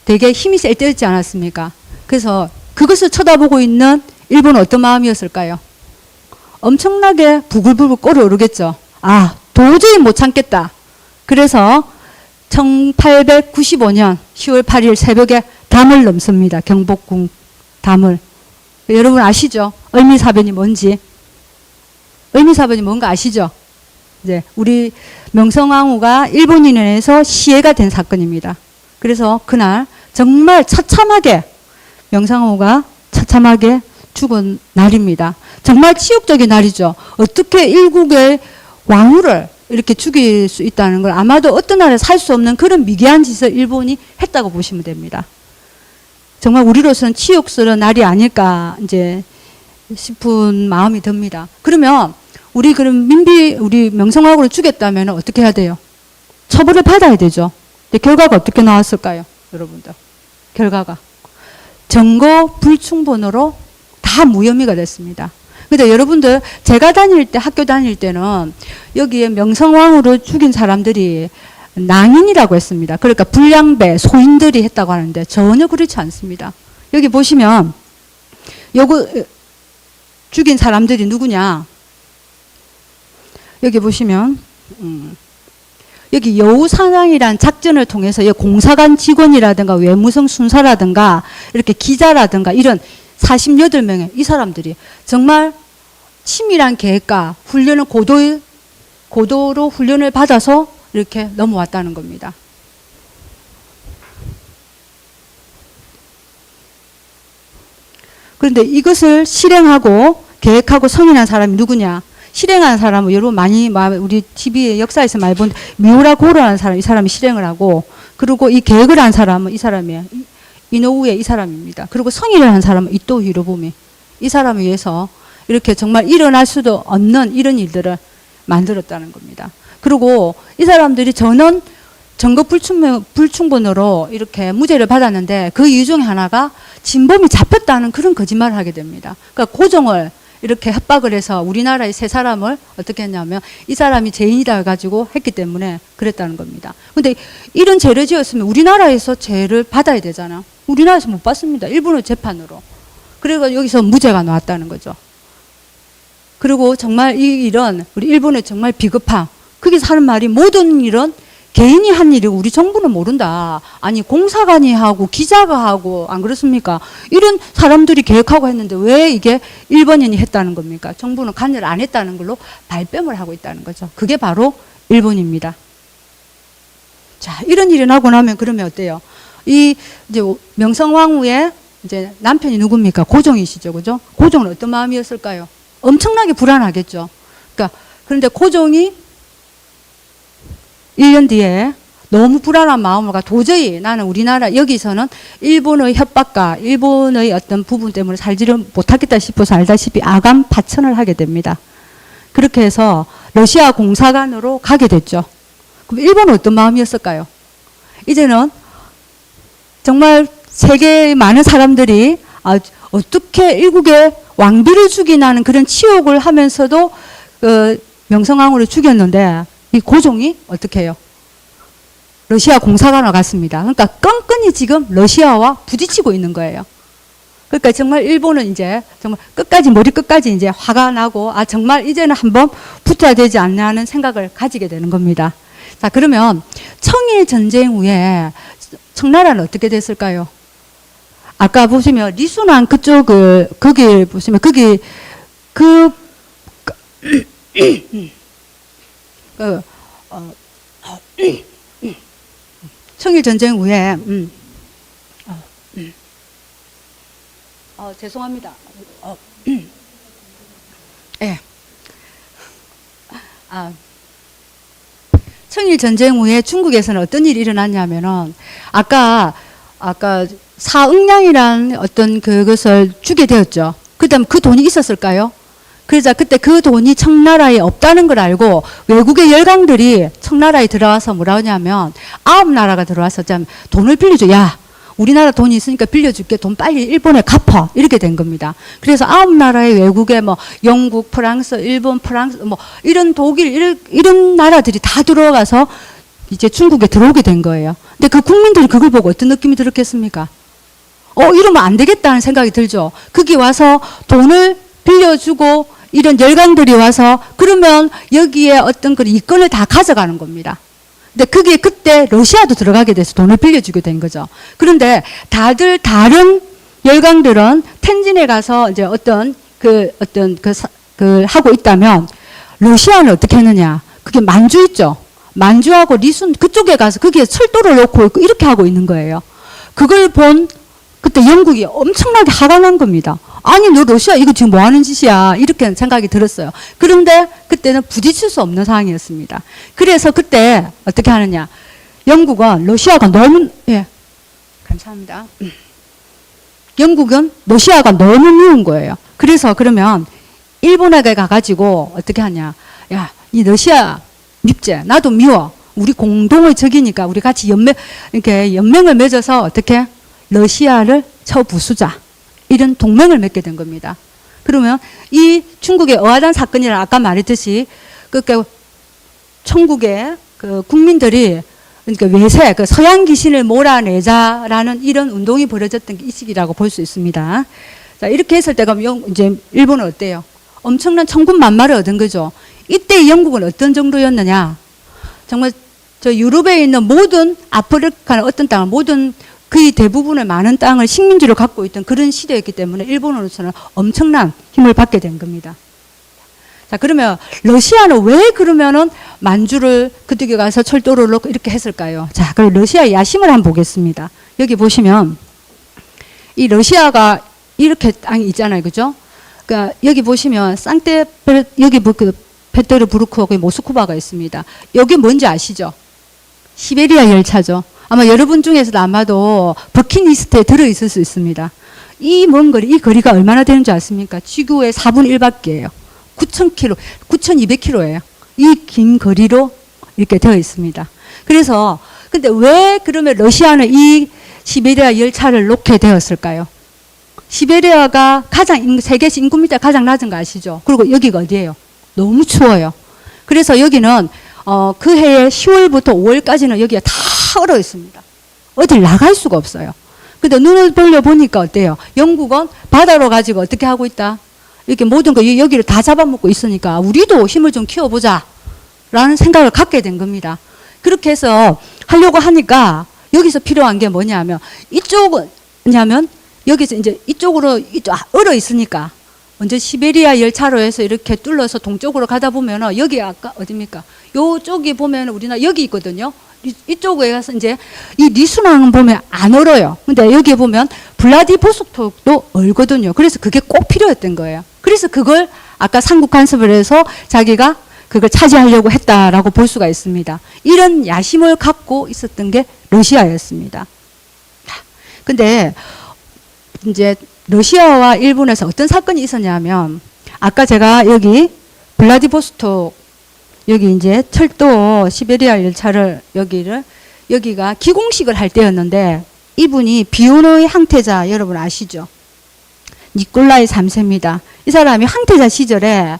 되게 힘이 셀 때였지 않았습니까? 그래서 그것을 쳐다보고 있는 일본은 어떤 마음이었을까요? 엄청나게 부글부글 끓어오르겠죠. 아, 도저히 못 참겠다. 그래서 1895년 10월 8일 새벽에 담을 넘습니다. 경복궁 담을. 여러분 아시죠? 을미사변이 뭔지. 을미사변이 뭔가 아시죠? 이제 우리 명성황후가 일본인에 의해서 시해가 된 사건입니다. 그래서 그날 정말 처참하게 명성황후가 처참하게 죽은 날입니다. 정말 치욕적인 날이죠. 어떻게 일국의 왕후를 이렇게 죽일 수 있다는 걸 아마도 어떤 나라에 살 수 없는 그런 미개한 짓을 일본이 했다고 보시면 됩니다. 정말 우리로서는 치욕스러운 날이 아닐까 이제 싶은 마음이 듭니다. 그러면 우리 명성황후를 죽였다면 어떻게 해야 돼요? 처벌을 받아야 되죠. 근데 결과가 어떻게 나왔을까요? 여러분들. 결과가. 증거 불충분으로 다 무혐의가 됐습니다. 근데 여러분들 제가 학교 다닐 때는 여기에 명성황후를 죽인 사람들이 낭인이라고 했습니다. 그러니까 불량배, 소인들이 했다고 하는데 전혀 그렇지 않습니다. 여기 보시면 요거 죽인 사람들이 누구냐? 여기 보시면 여기 여우사냥이란 작전을 통해서 공사관 직원이라든가 외무성 순사라든가 이렇게 기자라든가 이런 48명의 이 사람들이 정말 치밀한 계획과 훈련을 고도로 훈련을 받아서 이렇게 넘어왔다는 겁니다. 그런데 이것을 실행하고 계획하고 성인한 사람이 누구냐? 실행한 사람은 여러분 많이 우리 TV의 역사에서 많이 본 미우라 고로라는 사람, 이 사람이 실행을 하고, 그리고 이 계획을 한 사람은 이 사람이에요. 이노우에 이 사람입니다. 그리고 성인을 한 사람은 이토 히로부미, 이 사람을 위해서 이렇게 정말 일어날 수도 없는 이런 일들을 만들었다는 겁니다. 그리고 이 사람들이 저는 증거 불충분으로 이렇게 무죄를 받았는데 그 이유 중에 하나가 진범이 잡혔다는 그런 거짓말을 하게 됩니다. 그러니까 고종을 이렇게 협박을 해서 우리나라의 세 사람을 어떻게 했냐면 이 사람이 죄인이다 해가지고 했기 때문에 그랬다는 겁니다. 근데 이런 죄를 지었으면 우리나라에서 죄를 받아야 되잖아. 우리나라에서 못 받습니다. 일본의 재판으로. 그래서 여기서 무죄가 나왔다는 거죠. 그리고 정말 이 일은 우리 일본의 정말 비겁함. 거기서 하는 말이 모든 일은 개인이 한 일이고 우리 정부는 모른다. 아니 공사관이 하고 기자가 하고 안 그렇습니까? 이런 사람들이 계획하고 했는데 왜 이게 일본인이 했다는 겁니까? 정부는 관여를 안 했다는 걸로 발뺌을 하고 있다는 거죠. 그게 바로 일본입니다. 자, 이런 일이 나고 나면 그러면 어때요? 이제 명성황후의 이제 남편이 누굽니까? 고종이시죠, 그죠? 고종은 어떤 마음이었을까요? 엄청나게 불안하겠죠. 그러니까 그런데 고종이 1년 뒤에 너무 불안한 마음을 갖고 도저히 나는 우리나라 여기서는 일본의 협박과 일본의 어떤 부분 때문에 살지를 못하겠다 싶어서 알다시피 아간 파천을 하게 됩니다. 그렇게 해서 러시아 공사관으로 가게 됐죠. 그럼 일본은 어떤 마음이었을까요? 이제는 정말 세계의 많은 사람들이 어떻게 일국의 왕비를 죽이나는 그런 치욕을 하면서도 명성황후를 죽였는데 이 고종이 어떻게 해요? 러시아 공사관으로 갔습니다. 그러니까 끈끈이 지금 러시아와 부딪히고 있는 거예요. 그러니까 정말 일본은 이제 정말 머리 끝까지 이제 화가 나고 정말 이제는 한번 붙어야 되지 않나 하는 생각을 가지게 되는 겁니다. 자, 그러면 청일 전쟁 후에 청나라는 어떻게 됐을까요? 아까 보시면 리순왕 그쪽을 거기 보시면 거기 청일 전쟁 후에 죄송합니다. 예. 청일 전쟁 후에 중국에서는 어떤 일이 일어났냐면은 아까 사응량이란 어떤 그것을 주게 되었죠. 그다음 그 돈이 있었을까요? 그러자 그때 그 돈이 청나라에 없다는 걸 알고 외국의 열강들이 청나라에 들어와서 뭐라 하냐면 9나라가 들어와서 참 돈을 빌려줘. 야, 우리나라 돈이 있으니까 빌려줄게. 돈 빨리 일본에 갚아. 이렇게 된 겁니다. 그래서 9나라의 외국의 뭐 영국, 프랑스, 일본, 프랑스 뭐 이런 독일 이런 나라들이 다 들어와서 이제 중국에 들어오게 된 거예요. 근데 그 국민들이 그걸 보고 어떤 느낌이 들었겠습니까? 이러면 안 되겠다는 생각이 들죠. 거기 와서 돈을 빌려주고 이런 열강들이 와서 그러면 여기에 어떤 그 이권을 다 가져가는 겁니다. 근데 그게 그때 러시아도 들어가게 돼서 돈을 빌려주게 된 거죠. 그런데 다들 다른 열강들은 텐진에 가서 이제 하고 있다면 러시아는 어떻게 했느냐. 그게 만주 있죠. 만주하고 리순 그쪽에 가서 거기에 철도를 놓고 있고 이렇게 하고 있는 거예요. 그걸 본 그때 영국이 엄청나게 화가 난 겁니다. 아니 너 러시아 이거 지금 뭐 하는 짓이야 이렇게 생각이 들었어요. 그런데 그때는 부딪힐 수 없는 상황이었습니다. 그래서 그때 어떻게 하느냐. 영국은 러시아가 너무 감사합니다. 영국은 러시아가 너무 미운 거예요. 그래서 그러면 일본에게 가가지고 어떻게 하냐. 야, 이 러시아 밉지? 나도 미워. 우리 공동의 적이니까 우리 같이 연맹을 맺어서 어떻게 러시아를 쳐부수자. 이런 동맹을 맺게 된 겁니다. 그러면 이 중국의 어하단 사건이라 아까 말했듯이 그러니까 천국의 그 국민들이 그러니까 외세, 그 서양 귀신을 몰아내자라는 이런 운동이 벌어졌던 게 이 시기라고 볼 수 있습니다. 자, 이렇게 했을 때 그럼 이제 일본은 어때요? 엄청난 천군만마를 얻은 거죠. 이때 영국은 어떤 정도였느냐? 정말 저 유럽에 있는 모든 아프리카나 어떤 땅을 모든 거의 대부분의 많은 땅을 식민지로 갖고 있던 그런 시대였기 때문에 일본으로서는 엄청난 힘을 받게 된 겁니다. 자, 그러면 러시아는 왜 그러면은 만주를 그쪽에 가서 철도를 놓고 이렇게 했을까요? 자, 그럼 러시아의 야심을 한번 보겠습니다. 여기 보시면 이 러시아가 이렇게 땅이 있잖아요. 그죠? 그러니까 여기 보시면 여기 페테르부르크하고 모스크바가 있습니다. 여기 뭔지 아시죠? 시베리아 열차죠. 아마 여러분 중에서도 아마도 버킷리스트에 들어있을 수 있습니다. 이 먼 거리, 이 거리가 얼마나 되는 줄 아십니까? 지구의 4분의 1밖에요. 9,000km, 9,200km예요. 이 긴 거리로 이렇게 되어 있습니다. 그래서 근데 왜 그러면 러시아는 이 시베리아 열차를 놓게 되었을까요? 시베리아가 세계에서 인구 밀도가 가장 낮은 거 아시죠? 그리고 여기가 어디예요? 너무 추워요. 그래서 여기는 그 해에 10월부터 5월까지는 여기가 다 얼어 있습니다. 어딜 나갈 수가 없어요. 근데 눈을 돌려보니까 어때요? 영국은 바다로 가지고 어떻게 하고 있다? 이렇게 모든 거 여기를 다 잡아먹고 있으니까 우리도 힘을 좀 키워보자 라는 생각을 갖게 된 겁니다. 그렇게 해서 하려고 하니까 여기서 필요한 게 뭐냐면 여기서 이제 이쪽으로 얼어 있으니까 먼저 시베리아 열차로 해서 이렇게 뚫러서 동쪽으로 가다 보면은 여기 아까 어딥니까? 요쪽이 보면 우리나라 여기 있거든요. 이쪽에 가서 이제 이 리순항은 보면 안 얼어요. 근데 여기 보면 블라디보스톡도 얼거든요. 그래서 그게 꼭 필요했던 거예요. 그래서 그걸 아까 삼국 간섭을 해서 자기가 그걸 차지하려고 했다라고 볼 수가 있습니다. 이런 야심을 갖고 있었던 게 러시아였습니다. 근데 이제 러시아와 일본에서 어떤 사건이 있었냐면 아까 제가 여기 블라디보스톡 여기 이제 철도 시베리아 열차를 여기가 기공식을 할 때였는데 이분이 비운의 항태자 여러분 아시죠? 니콜라이 3세입니다. 이 사람이 항태자 시절에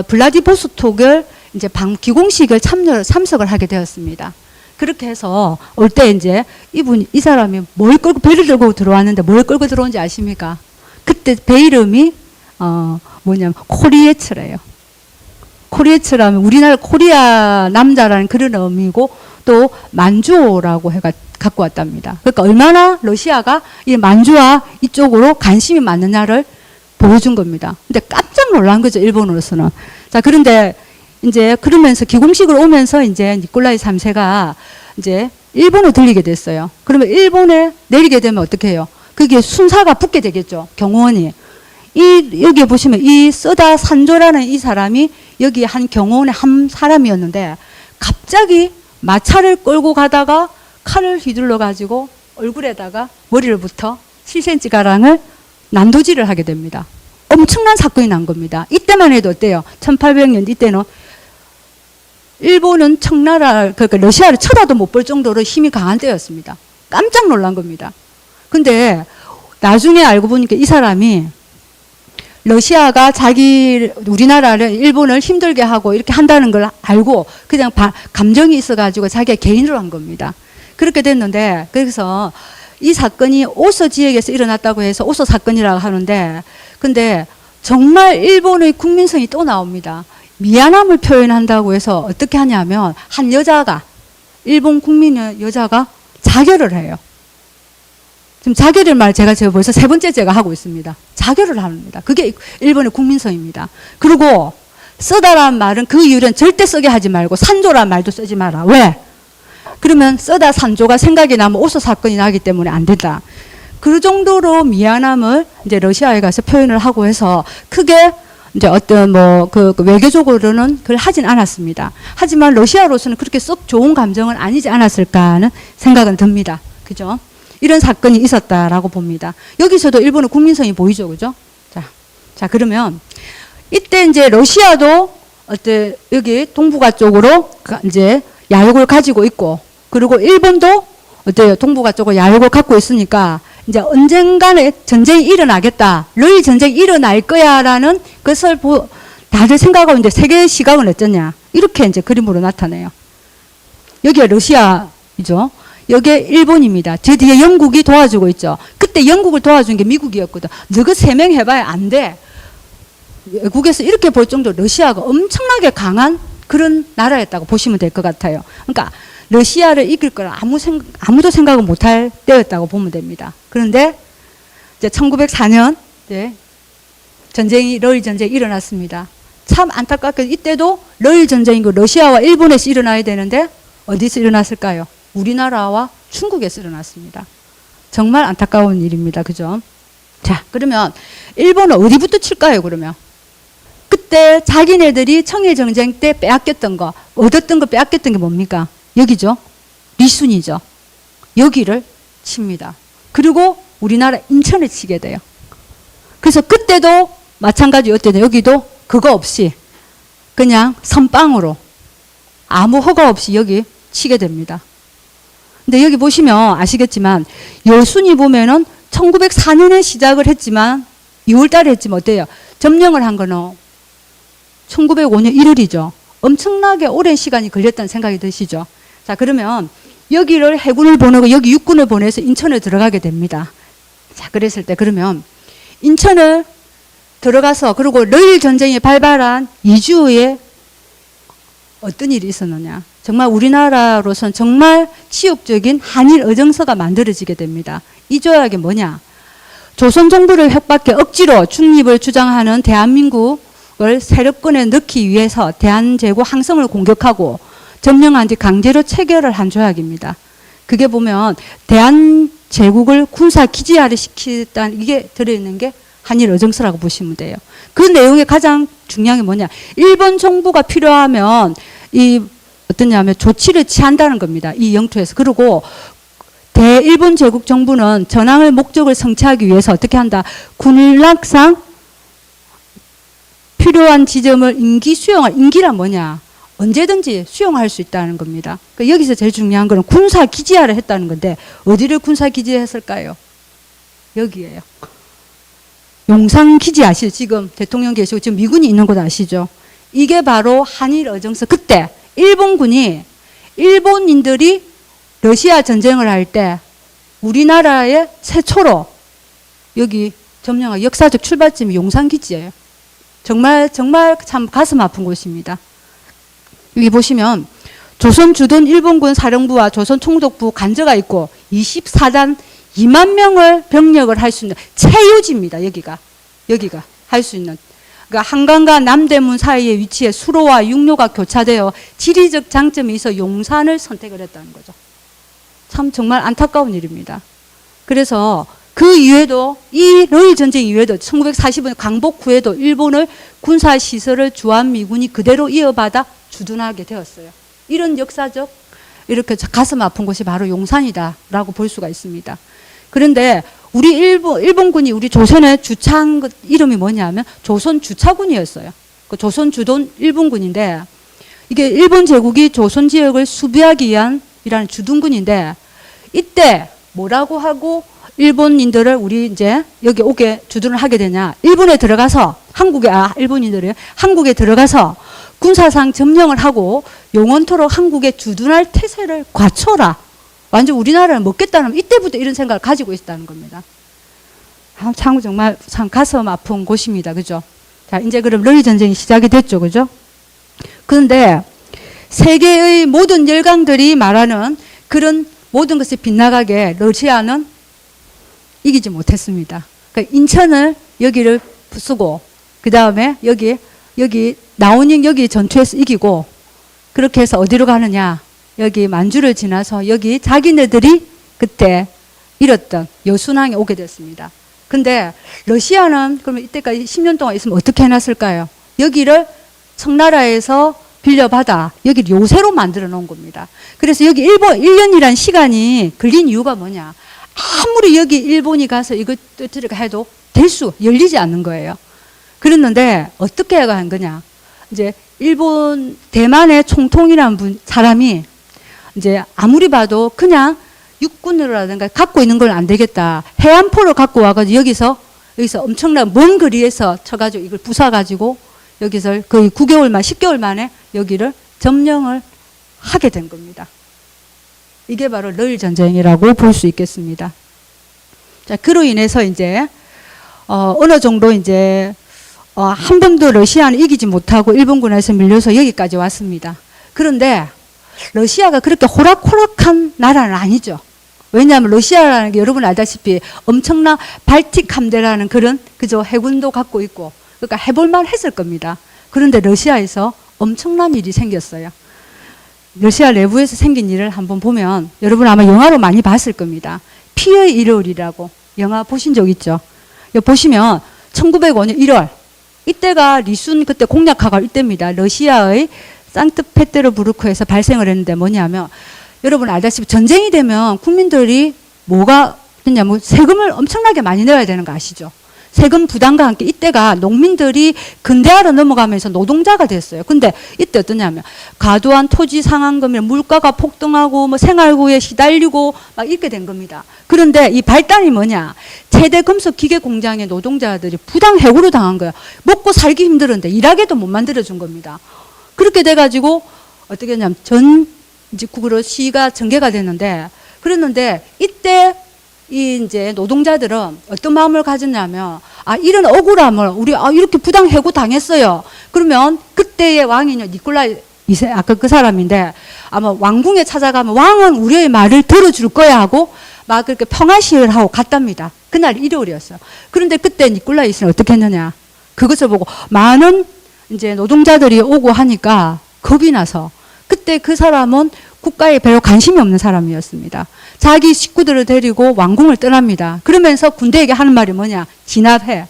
블라디보스톡을 이제 기공식을 참석을 하게 되었습니다. 그렇게 해서 올 때 이제 이 사람이 뭘 끌고 배를 들고 들어왔는데 뭘 끌고 들어온지 아십니까? 그때 배 이름이 뭐냐면 코리에츠래요. 코리에츠라면 우리나라 코리아 남자라는 그런 의미고 또 만주라고 해가 갖고 왔답니다. 그러니까 얼마나 러시아가 이 만주와 이쪽으로 관심이 많느냐를 보여준 겁니다. 근데 깜짝 놀란 거죠, 일본으로서는. 자, 그런데 이제 그러면서 기공식을 오면서 이제 니콜라이 3세가 이제 일본에 들리게 됐어요. 그러면 일본에 내리게 되면 어떻게 해요? 그게 순사가 붙게 되겠죠, 경호원이. 여기 보시면 이 쓰다 산조라는 이 사람이 여기 한 경호원의 한 사람이었는데 갑자기 마차를 끌고 가다가 칼을 휘둘러 가지고 얼굴에다가 머리로부터 7cm 가량을 난도질을 하게 됩니다. 엄청난 사건이 난 겁니다. 이때만 해도 어때요? 1800년 이때는 일본은 청나라, 그러니까 러시아를 쳐다도 못 볼 정도로 힘이 강한 때였습니다. 깜짝 놀란 겁니다. 근데 나중에 알고 보니까 이 사람이 러시아가 우리나라를, 일본을 힘들게 하고 이렇게 한다는 걸 알고 그냥 감정이 있어가지고 자기가 개인으로 한 겁니다. 그렇게 됐는데, 그래서 이 사건이 오소 지역에서 일어났다고 해서 오소 사건이라고 하는데, 근데 정말 일본의 국민성이 또 나옵니다. 미안함을 표현한다고 해서 어떻게 하냐면, 한 여자가, 일본 국민의 여자가 자결을 해요. 지금 자결을 제가 벌써 세 번째 제가 하고 있습니다. 자결을 합니다. 그게 일본의 국민성입니다. 그리고 쓰다란 말은 그 이유는 절대 쓰게 하지 말고 산조란 말도 쓰지 마라. 왜? 그러면 쓰다 산조가 생각이 나면 오소 사건이 나기 때문에 안 된다. 그 정도로 미안함을 이제 러시아에 가서 표현을 하고 해서 크게 이제 어떤 외교적으로는 그걸 하진 않았습니다. 하지만 러시아로서는 그렇게 썩 좋은 감정은 아니지 않았을까 하는 생각은 듭니다. 그죠? 이런 사건이 있었다라고 봅니다. 여기서도 일본의 국민성이 보이죠, 그죠? 자, 그러면 이때 이제 러시아도 여기 동북아 쪽으로 이제 야욕을 가지고 있고, 그리고 일본도 어때요? 동북아 쪽으로 야욕을 갖고 있으니까 이제 언젠가는 전쟁이 일어나겠다. 러일 전쟁이 일어날 거야라는 것을 다들 생각하고 이제 세계의 시각은 어쩌냐. 이렇게 이제 그림으로 나타내요. 여기가 러시아이죠. 여기에 일본입니다. 저 뒤에 영국이 도와주고 있죠. 그때 영국을 도와준 게 미국이었거든. 너그 세 명 해봐야 안 돼. 외국에서 이렇게 볼 정도로 러시아가 엄청나게 강한 그런 나라였다고 보시면 될 것 같아요. 그러니까 러시아를 이길 거라 아무도 생각을 못할 때였다고 보면 됩니다. 그런데 이제 1904년 이제 러일 전쟁이 일어났습니다. 참 안타깝게 이때도 러일 전쟁이고 러시아와 일본에서 일어나야 되는데 어디서 일어났을까요? 우리나라와 중국에서 일어났습니다. 정말 안타까운 일입니다. 그죠? 자, 그러면 일본은 어디부터 칠까요, 그러면? 그때 자기네들이 청일전쟁 때 빼앗겼던 거, 얻었던 거 빼앗겼던 게 뭡니까? 여기죠. 리순이죠. 여기를 칩니다. 그리고 우리나라 인천에 치게 돼요. 그래서 그때도 마찬가지였대요. 여기도 그거 없이 그냥 선빵으로 아무 허가 없이 여기 치게 됩니다. 근데 여기 보시면 아시겠지만 여순이 보면은 1904년에 시작을 했지만 2월 달에 했지만 어때요? 점령을 한 거는 1905년 1월이죠. 엄청나게 오랜 시간이 걸렸다는 생각이 드시죠? 자, 그러면 여기를 해군을 보내고 여기 육군을 보내서 인천에 들어가게 됩니다. 자, 그랬을 때 그러면 인천을 들어가서 그리고 러일 전쟁이 발발한 2주 후에 어떤 일이 있었느냐. 정말 우리나라로선 정말 치욕적인 한일 의정서가 만들어지게 됩니다. 이 조약이 뭐냐. 조선 정부를 협박해 억지로 중립을 주장하는 대한민국을 세력권에 넣기 위해서 대한제국 항성을 공격하고 점령한 뒤 강제로 체결을 한 조약입니다. 그게 보면 대한제국을 군사 기지화를 시키겠다는 이게 들어있는 게 한일 의정서라고 보시면 돼요. 그 내용의 가장 중요한 게 뭐냐. 일본 정부가 필요하면 어떠냐면 조치를 취한다는 겁니다. 이 영토에서. 그리고 대일본 제국 정부는 전황을 목적을 성취하기 위해서 어떻게 한다. 군락상 필요한 지점을 임기란 뭐냐. 언제든지 수용할 수 있다는 겁니다. 그러니까 여기서 제일 중요한 거는 군사 기지화를 했다는 건데 어디를 군사 기지했을까요? 여기에요. 용산 기지 아시죠? 지금 대통령 계시고 지금 미군이 있는 곳 아시죠? 이게 바로 한일 의정서. 그때 일본인들이 러시아 전쟁을 할 때 우리나라의 최초로 여기 점령한 역사적 출발점이 용산 기지예요. 정말 참 가슴 아픈 곳입니다. 여기 보시면 조선 주둔 일본군 사령부와 조선 총독부 간저가 있고 24단 2만 명을 병력을 할 수 있는 체유지입니다. 여기가 할 수 있는. 그러니까 한강과 남대문 사이에 위치해 수로와 육로가 교차되어 지리적 장점이 있어 용산을 선택을 했다는 거죠. 참 정말 안타까운 일입니다. 그래서 그 이후에도 이 러일 전쟁 이후에도 1945년 광복 후에도 일본의 군사시설을 주한미군이 그대로 이어받아 주둔하게 되었어요. 이런 역사적 이렇게 가슴 아픈 곳이 바로 용산이다라고 볼 수가 있습니다. 그런데 우리 일본군이 우리 조선에 주차한 것 이름이 뭐냐면 조선 주차군이었어요. 그 조선 주둔 일본군인데 이게 일본 제국이 조선 지역을 수비하기 위한 이라는 주둔군인데 이때 뭐라고 하고 일본인들을 우리 이제 여기 오게 주둔을 하게 되냐. 일본에 들어가서 일본인들이 한국에 들어가서 군사상 점령을 하고 영원토록 한국에 주둔할 태세를 갖춰라. 완전 우리나라를 먹겠다는 이때부터 이런 생각을 가지고 있었다는 겁니다. 참 정말 참 가슴 아픈 곳입니다. 그죠? 자, 이제 그럼 러일 전쟁이 시작이 됐죠. 그죠? 그런데 세계의 모든 열강들이 말하는 그런 모든 것이 빗나가게 러시아는 이기지 못했습니다. 그러니까 인천을 여기를 쓰고 그 다음에 여기 나온잉 여기 전투에서 이기고 그렇게 해서 어디로 가느냐 여기 만주를 지나서 여기 자기네들이 그때 잃었던 여순항에 오게 됐습니다. 근데 러시아는 그러면 이때까지 10년 동안 있으면 어떻게 해놨을까요? 여기를 청나라에서 빌려받아 여기 요새로 만들어 놓은 겁니다. 그래서 여기 1년이란 시간이 걸린 이유가 뭐냐? 아무리 여기 일본이 가서 이거 뜨뜨리가 해도 열리지 않는 거예요. 그랬는데 어떻게 한 거냐? 이제 일본 대만의 총통이라는 사람이 이제 아무리 봐도 그냥 육군으로라든가 갖고 있는 건 안 되겠다. 해안포를 갖고 와가지고 여기서 엄청난 먼 거리에서 쳐가지고 이걸 부숴가지고 여기서 거의 10개월 만에 여기를 점령을 하게 된 겁니다. 이게 바로 러일 전쟁이라고 볼 수 있겠습니다. 자, 그로 인해서 이제 어느 정도 이제 한 번도 러시아는 이기지 못하고 일본군에서 밀려서 여기까지 왔습니다. 그런데 러시아가 그렇게 호락호락한 나라는 아니죠. 왜냐하면 러시아라는 게 여러분 알다시피 엄청난 발틱 함대라는 그런 해군도 갖고 있고 그러니까 해볼만 했을 겁니다. 그런데 러시아에서 엄청난 일이 생겼어요. 러시아 내부에서 생긴 일을 한번 보면 여러분 아마 영화로 많이 봤을 겁니다. 피의 일월이라고 영화 보신 적 있죠? 여기 보시면 1905년 1월 이때가 리순 그때 공략하고 이때입니다. 러시아의 상트페테르부르크에서 발생을 했는데 뭐냐면 여러분 알다시피 전쟁이 되면 국민들이 뭐가 되냐면 세금을 엄청나게 많이 내야 되는 거 아시죠? 세금 부담과 함께 이때가 농민들이 근대화로 넘어가면서 노동자가 됐어요. 근데 이때 어떠냐면 과도한 토지 상한금에 물가가 폭등하고 뭐 생활고에 시달리고 막 이렇게 된 겁니다. 그런데 이 발단이 뭐냐? 최대 금속 기계 공장의 노동자들이 부당 해고를 당한 거예요. 먹고 살기 힘들었는데 일하게도 못 만들어준 겁니다. 그렇게 돼가지고 어떻게 했냐면 전국으로 시위가 전개가 됐는데 그랬는데 이때 이제 노동자들은 어떤 마음을 가졌냐면 이런 억울함을 우리 이렇게 부당 해고 당했어요. 그러면 그때의 왕이요 니콜라이 2세 아까 그 사람인데 아마 왕궁에 찾아가면 왕은 우리의 말을 들어줄 거야 하고 막 그렇게 평화 시위를 하고 갔답니다. 그날 일요일이었어요. 그런데 그때 니콜라이 2세는 어떻게 했느냐? 그것을 보고 많은 이제 노동자들이 오고 하니까 겁이 나서 그때 그 사람은 국가에 별로 관심이 없는 사람이었습니다. 자기 식구들을 데리고 왕궁을 떠납니다. 그러면서 군대에게 하는 말이 뭐냐? 진압해.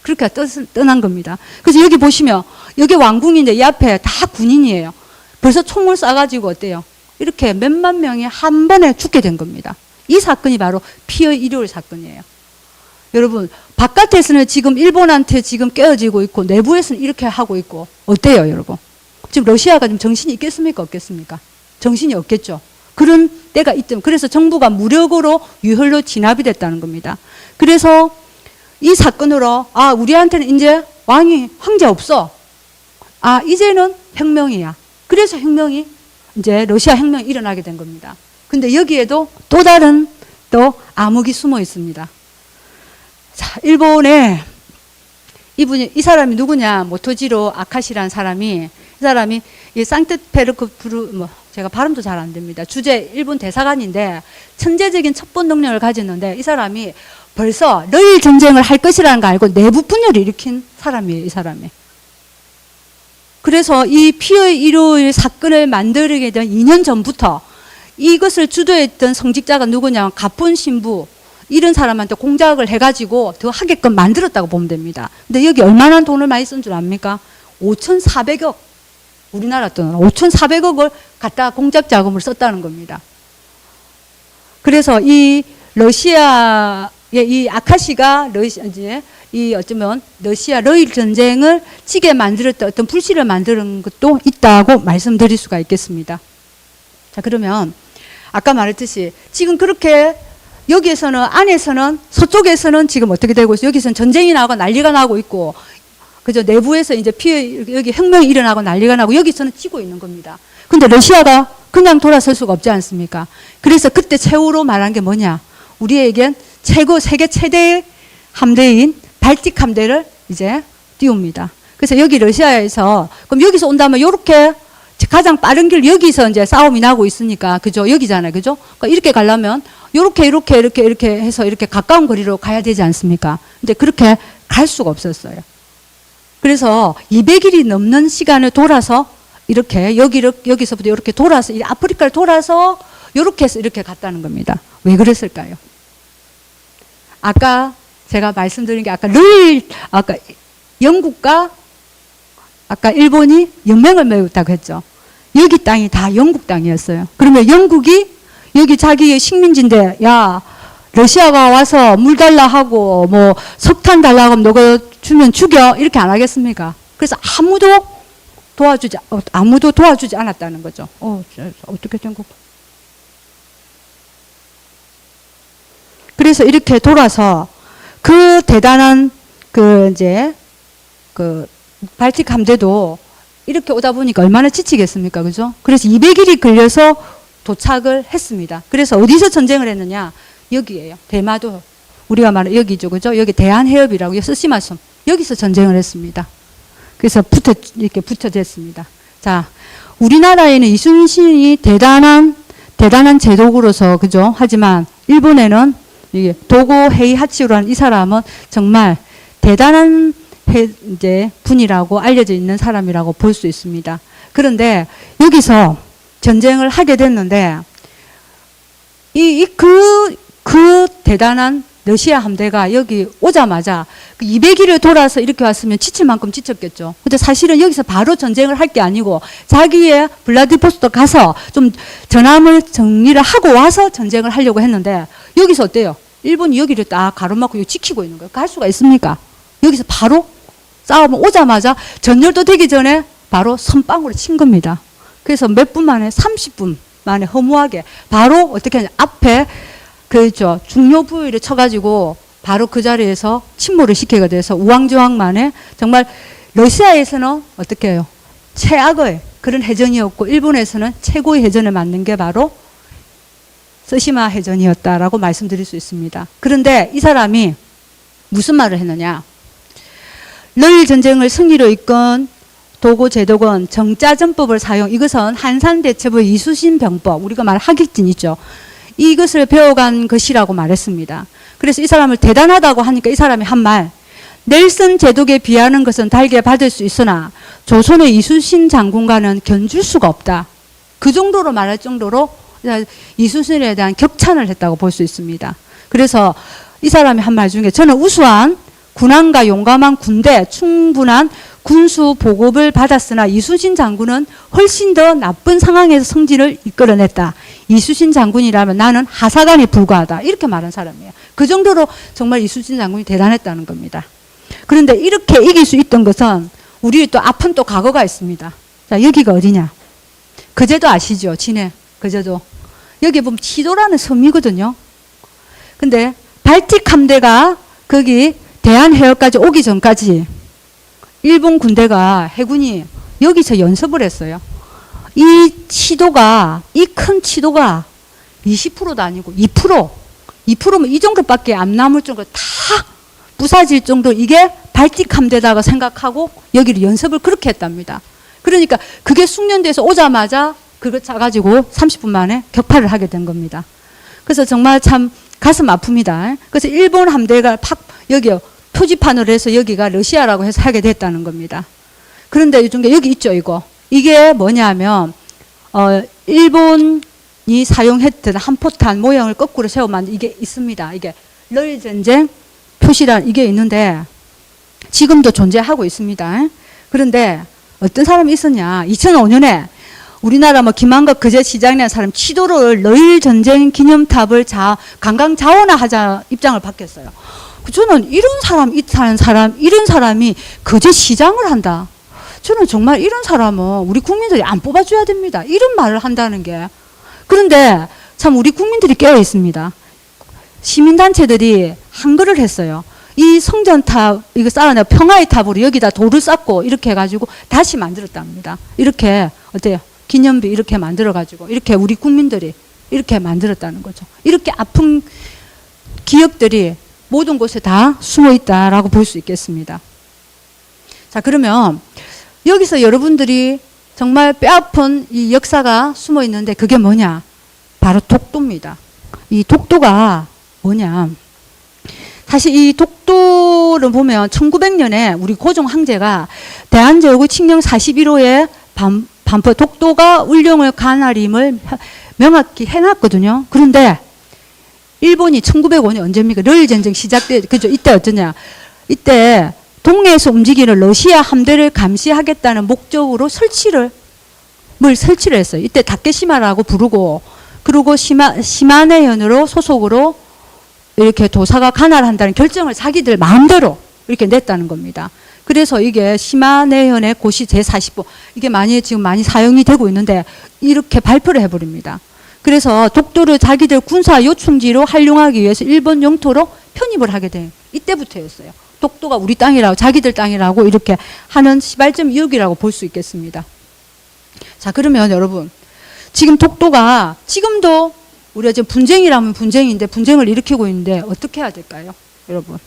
그렇게 떠난 겁니다. 그래서 여기 보시면 여기 왕궁인데 이 앞에 다 군인이에요. 벌써 총을 쏴가지고 어때요? 이렇게 몇만 명이 한 번에 죽게 된 겁니다. 이 사건이 바로 피의 일요일 사건이에요. 여러분 바깥에서는 지금 일본한테 지금 깨어지고 있고 내부에서는 이렇게 하고 있고 어때요 여러분? 지금 러시아가 좀 정신이 있겠습니까 없겠습니까? 정신이 없겠죠. 그런 때가 있죠. 그래서 정부가 무력으로 유혈로 진압이 됐다는 겁니다. 그래서 이 사건으로 우리한테는 이제 황제 없어. 이제는 혁명이야. 그래서 혁명이 이제 러시아 혁명이 일어나게 된 겁니다. 근데 여기에도 또 다른 암흑이 숨어 있습니다. 자, 일본에 이 사람이 누구냐? 모토지로 아카시라는 사람이 이 사람이 이 상트페르부르크 제가 발음도 잘 안 됩니다. 주재 일본 대사관인데 천재적인 첩보 능력을 가졌는데 이 사람이 벌써 러일 전쟁을 할 것이라는 거 알고 내부 분열을 일으킨 사람이에요. 이 사람이. 그래서 이 피의 일요일 사건을 만들게 된 2년 전부터 이것을 주도했던 성직자가 누구냐? 가쁜 신부 이런 사람한테 공작을 해가지고 더 하게끔 만들었다고 보면 됩니다. 근데 여기 얼마나 돈을 많이 쓴 줄 압니까? 5,400억. 우리나라 돈 5,400억을 갖다 공작 자금을 썼다는 겁니다. 그래서 이 러시아의 이 아카시가 이제 이 어쩌면 러시아 러일 전쟁을 치게 만들었던 어떤 불씨를 만드는 것도 있다고 말씀드릴 수가 있겠습니다. 자, 그러면 아까 말했듯이 지금 그렇게 여기에서는 안에서는 서쪽에서는 지금 어떻게 되고 있어요? 여기서는 전쟁이 나고 난리가 나고 있고, 그죠? 내부에서 이제 여기 혁명이 일어나고 난리가 나고 여기서는 지고 있는 겁니다. 근데 러시아가 그냥 돌아설 수가 없지 않습니까? 그래서 그때 최후로 말한 게 뭐냐? 우리에겐 세계 최대의 함대인 발틱 함대를 이제 띄웁니다. 그래서 여기 러시아에서, 그럼 여기서 온다면 요렇게 가장 빠른 길 여기서 이제 싸움이 나고 있으니까, 그죠? 여기잖아요. 그죠? 그러니까 이렇게 가려면 이렇게 해서 이렇게 가까운 거리로 가야 되지 않습니까? 근데 그렇게 갈 수가 없었어요. 그래서 200일이 넘는 시간을 돌아서 이렇게 여기서부터 이렇게 돌아서 아프리카를 돌아서 이렇게 해서 이렇게 갔다는 겁니다. 왜 그랬을까요? 아까 제가 말씀드린 게 아까 영국과 아까 일본이 연맹을 맺었다고 했죠. 여기 땅이 다 영국 땅이었어요. 그러면 영국이 여기 자기의 식민지인데, 야, 러시아가 와서 물 달라 하고 뭐 석탄 달라 하면 너가 주면 죽여, 이렇게 안 하겠습니까? 그래서 아무도 도와주지 않았다는 거죠. 어떻게 된 거? 그래서 이렇게 돌아서 그 대단한 이제 발틱 함대도 이렇게 오다 보니까 얼마나 지치겠습니까? 그죠? 그래서 200일이 걸려서 도착을 했습니다. 그래서 어디서 전쟁을 했느냐? 여기에요. 대마도. 우리가 말하는 여기죠. 그죠? 여기 대한해협이라고, 쓰시마섬. 여기서 전쟁을 했습니다. 그래서 이렇게 붙여졌습니다. 자, 우리나라에는 이순신이 대단한 제독으로서, 그죠? 하지만 일본에는 이게 도고 헤이하치로라는 이 사람은 정말 대단한 이제 분이라고 알려져 있는 사람이라고 볼 수 있습니다. 그런데 여기서 전쟁을 하게 됐는데 그 대단한 러시아 함대가 여기 오자마자 200일을 돌아서 이렇게 왔으면 지칠 만큼 지쳤겠죠. 근데 사실은 여기서 바로 전쟁을 할 게 아니고 자기의 블라디보스토크 가서 좀 전함을 정리를 하고 와서 전쟁을 하려고 했는데 여기서 어때요? 일본이 여기를 딱 가로막고 지키고 있는 거예요. 갈 수가 있습니까? 여기서 바로 싸우면 오자마자 전열도 되기 전에 바로 선빵으로 친 겁니다. 그래서 몇 분 만에 30분 만에 허무하게 바로 어떻게 하냐, 앞에 그렇죠, 중요 부위를 쳐가지고 바로 그 자리에서 침몰을 시키게 돼서 우왕좌왕 만에 정말 러시아에서는 어떻게 해요? 최악의 그런 해전이었고 일본에서는 최고의 해전을 만든 게 바로 쓰시마 해전이었다라고 말씀드릴 수 있습니다. 그런데 이 사람이 무슨 말을 했느냐? 러일 전쟁을 승리로 이끈 도고 제독은 정자전법을 사용, 이것은 한산대첩의 이수신 병법, 우리가 말한 하객진 있죠. 이것을 배워간 것이라고 말했습니다. 그래서 이 사람을 대단하다고 하니까 이 사람이 한 말, 넬슨 제독에 비하는 것은 달게 받을 수 있으나 조선의 이수신 장군과는 견줄 수가 없다. 그 정도로 말할 정도로 이수신에 대한 격찬을 했다고 볼 수 있습니다. 그래서 이 사람이 한 말 중에 저는 우수한 군함과 용감한 군대, 충분한 군수 보급을 받았으나 이수신 장군은 훨씬 더 나쁜 상황에서 성진을 이끌어냈다. 이수신 장군이라면 나는 하사관에 불과하다. 이렇게 말한 사람이에요. 그 정도로 정말 이수신 장군이 대단했다는 겁니다. 그런데 이렇게 이길 수 있던 것은 우리 또 아픈 또 과거가 있습니다. 자, 여기가 어디냐? 거제도 아시죠? 진해, 거제도. 여기 보면 치도라는 섬이거든요. 근데 발틱 함대가 거기 대한해협까지 오기 전까지 일본 군대가 해군이 여기서 연습을 했어요. 이 치도가, 이 큰 치도가 20%도 아니고 2%면 이 정도밖에 안 남을 정도로 다 부사질 정도, 이게 발틱 함대다가 생각하고 여기를 연습을 그렇게 했답니다. 그러니까 그게 숙련돼서 오자마자 그거 짜가지고 30분 만에 격파를 하게 된 겁니다. 그래서 정말 참 가슴 아픕니다. 그래서 일본 함대가 여기요, 표지판으로 해서 여기가 러시아라고 해서 하게 됐다는 겁니다. 그런데 요즘 여기 있죠, 이거. 이게 뭐냐면, 일본이 사용했던 한포탄 모형을 거꾸로 세워 만든 이게 있습니다. 이게 러일 전쟁 표시란 이게 있는데, 지금도 존재하고 있습니다. 그런데 어떤 사람이 있었냐. 2005년에 우리나라 뭐 김한국 그제 시장이라는 사람 치도를 러일 전쟁 기념탑을 관광 자원화하자 입장을 바뀌었어요. 저는 이런 사람, 이런 사람이 그제 시장을 한다. 저는 정말 이런 사람은 우리 국민들이 안 뽑아줘야 됩니다. 이런 말을 한다는 게. 그런데 참 우리 국민들이 깨어 있습니다. 시민단체들이 한글을 했어요. 이 성전탑, 이거 쌓아내 평화의 탑으로 여기다 돌을 쌓고 이렇게 해가지고 다시 만들었답니다. 이렇게, 어때요? 기념비 이렇게 만들어가지고, 이렇게 우리 국민들이 이렇게 만들었다는 거죠. 이렇게 아픈 기억들이 모든 곳에 다 숨어 있다라고 볼 수 있겠습니다. 자, 그러면 여기서 여러분들이 정말 뼈아픈 이 역사가 숨어 있는데 그게 뭐냐? 바로 독도입니다. 이 독도가 뭐냐? 사실 이 독도를 보면 1900년에 우리 고종 황제가 대한제국 칙령 41호에 반포 독도가 울령을 가나림을 명확히 해놨거든요. 그런데 일본이 1905년 언제입니까? 러일 전쟁 시작돼, 그죠? 이때 어쩌냐? 이때 동해에서 움직이는 러시아 함대를 감시하겠다는 목적으로 설치를 했어요. 이때 다케시마라고 부르고, 그리고 시마네현으로 소속으로 이렇게 도사가 관할한다는 결정을 자기들 마음대로 이렇게 냈다는 겁니다. 그래서 이게 시마네현의 고시 제40호, 이게 지금 많이 사용이 되고 있는데 이렇게 발표를 해버립니다. 그래서 독도를 자기들 군사 요충지로 활용하기 위해서 일본 영토로 편입을 하게 된 이때부터였어요. 독도가 우리 땅이라고, 자기들 땅이라고 이렇게 하는 시발점 이유기라고 볼 수 있겠습니다. 자, 그러면 여러분, 지금 독도가 지금도 우리가 지금 분쟁이라면 분쟁인데 분쟁을 일으키고 있는데 어떻게 해야 될까요? 여러분.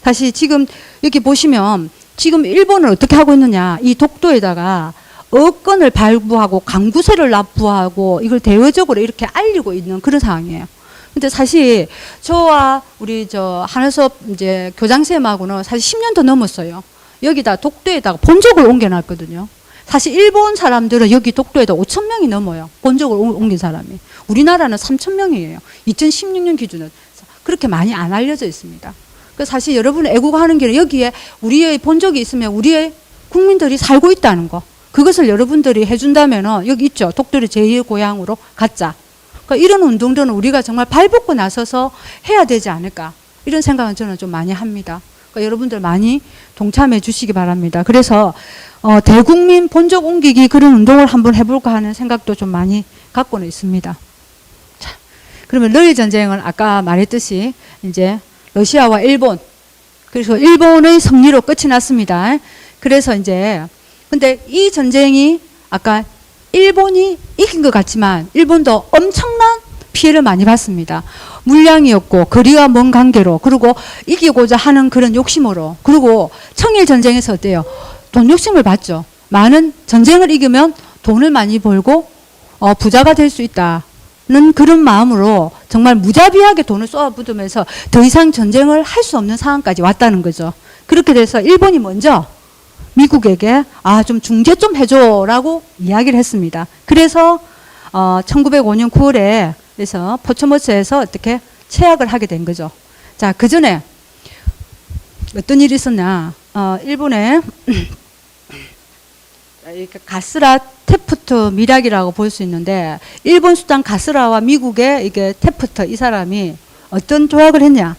다시 지금 여기 보시면 지금 일본은 어떻게 하고 있느냐. 이 독도에다가 어권을 발부하고 강구세를 납부하고 이걸 대외적으로 이렇게 알리고 있는 그런 상황이에요. 근데 사실 저와 우리 한해섭 이제 교장쌤하고는 사실 10년 더 넘었어요. 여기다 독도에다가 본적을 옮겨놨거든요. 사실 일본 사람들은 여기 독도에다 5,000명이 넘어요. 본적을 옮긴 사람이. 우리나라는 3,000명이에요. 2016년 기준은. 그렇게 많이 안 알려져 있습니다. 그래서 사실 여러분의 애국하는 길은 여기에 우리의 본적이 있으면 우리의 국민들이 살고 있다는 거. 그것을 여러분들이 해준다면 여기 있죠. 독도를 제2의 고향으로 갖자. 그러니까 이런 운동들은 우리가 정말 발벗고 나서서 해야 되지 않을까. 이런 생각은 저는 좀 많이 합니다. 그러니까 여러분들 많이 동참해 주시기 바랍니다. 그래서 대국민 본적 옮기기 그런 운동을 한번 해볼까 하는 생각도 좀 많이 갖고는 있습니다. 자, 그러면 러일 전쟁은 아까 말했듯이 이제 러시아와 일본, 그래서 일본의 승리로 끝이 났습니다. 그래서 이제 근데 이 전쟁이 아까 일본이 이긴 것 같지만 일본도 엄청난 피해를 많이 봤습니다. 물량이었고 거리가 먼 관계로, 그리고 이기고자 하는 그런 욕심으로, 그리고 청일 전쟁에서 어때요? 돈 욕심을 봤죠. 많은 전쟁을 이기면 돈을 많이 벌고 부자가 될 수 있다는 그런 마음으로 정말 무자비하게 돈을 쏟아붓으면서 더 이상 전쟁을 할 수 없는 상황까지 왔다는 거죠. 그렇게 돼서 일본이 먼저 미국에게 좀 중재 좀 해줘라고 이야기를 했습니다. 그래서 1905년 9월에 그래서 포츠모트에서 어떻게 체약을 하게 된 거죠. 자, 그 전에 어떤 일이 있었냐? 일본에 가스라 테프트 밀약이라고 볼 수 있는데, 일본 수장 가스라와 미국의 이게 테프트 이 사람이 어떤 조약을 했냐?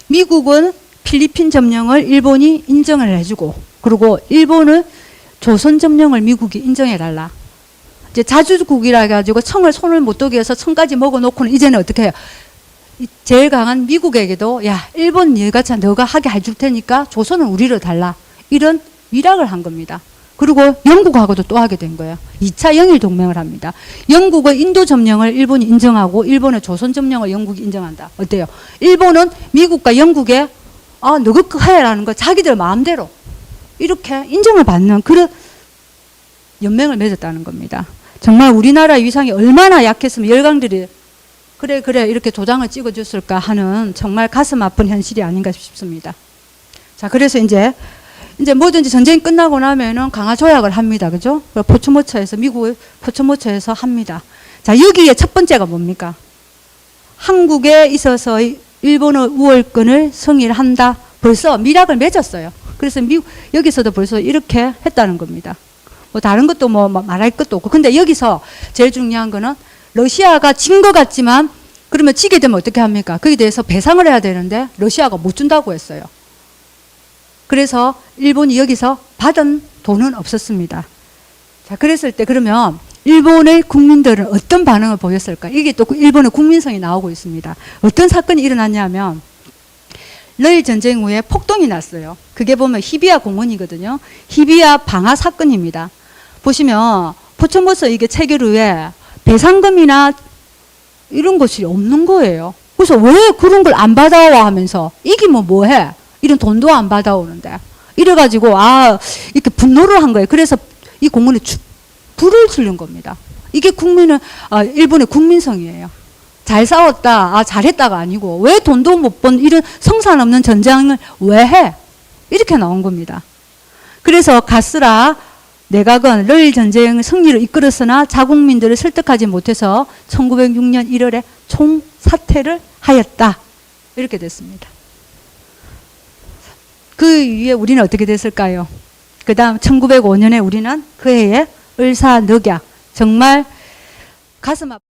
미국은 필리핀 점령을 일본이 인정을 해주고, 그리고 일본은 조선 점령을 미국이 인정해달라. 이제 자주국이라 해가지고 청을 손을 못 대게 해서 청까지 먹어놓고는 이제는 어떻게 해요? 제일 강한 미국에게도 야, 일본 일같이 너가 하게 해줄 테니까 조선은 우리를 달라. 이런 위락을 한 겁니다. 그리고 영국하고도 또 하게 된 거예요. 2차 영일 동맹을 합니다. 영국의 인도 점령을 일본이 인정하고 일본의 조선 점령을 영국이 인정한다. 어때요? 일본은 미국과 영국에 너가 해라는 거 자기들 마음대로 이렇게 인정을 받는 그런 연맹을 맺었다는 겁니다. 정말 우리나라의 위상이 얼마나 약했으면 열강들이 그래 이렇게 도장을 찍어줬을까 하는 정말 가슴 아픈 현실이 아닌가 싶습니다. 자, 그래서 이제 뭐든지 전쟁이 끝나고 나면은 강화 조약을 합니다. 그죠? 포츠모트에서, 미국의 포츠모트에서 합니다. 자, 여기에 첫 번째가 뭡니까? 한국에 있어서 일본의 우월권을 성일한다. 벌써 밀약을 맺었어요. 그래서 여기서도 벌써 이렇게 했다는 겁니다. 뭐 다른 것도 뭐 말할 것도 없고. 근데 여기서 제일 중요한 거는 러시아가 진 것 같지만 그러면 지게 되면 어떻게 합니까? 거기에 대해서 배상을 해야 되는데 러시아가 못 준다고 했어요. 그래서 일본이 여기서 받은 돈은 없었습니다. 자, 그랬을 때 그러면 일본의 국민들은 어떤 반응을 보였을까? 이게 또 일본의 국민성이 나오고 있습니다. 어떤 사건이 일어났냐면 러일 전쟁 후에 폭동이 났어요. 그게 보면 히비야 공원이거든요. 히비야 방화 사건입니다. 보시면 포천버스 이게 체결 후에 배상금이나 이런 것이 없는 거예요. 그래서 왜 그런 걸 안 받아와 하면서 이기면 뭐해? 이런 돈도 안 받아오는데. 이래가지고 이렇게 분노를 한 거예요. 그래서 이 공원에 불을 지른 겁니다. 이게 일본의 국민성이에요. 잘 싸웠다, 잘했다가 아니고 왜 돈도 못 번 이런 성산 없는 전쟁을 왜 해? 이렇게 나온 겁니다. 그래서 가스라 내각은 러일 전쟁 승리를 이끌었으나 자국민들을 설득하지 못해서 1906년 1월에 총사퇴를 하였다. 이렇게 됐습니다. 그 이후에 우리는 어떻게 됐을까요? 그 다음 1905년에 우리는 그 해에 을사늑약, 정말 가슴 아픈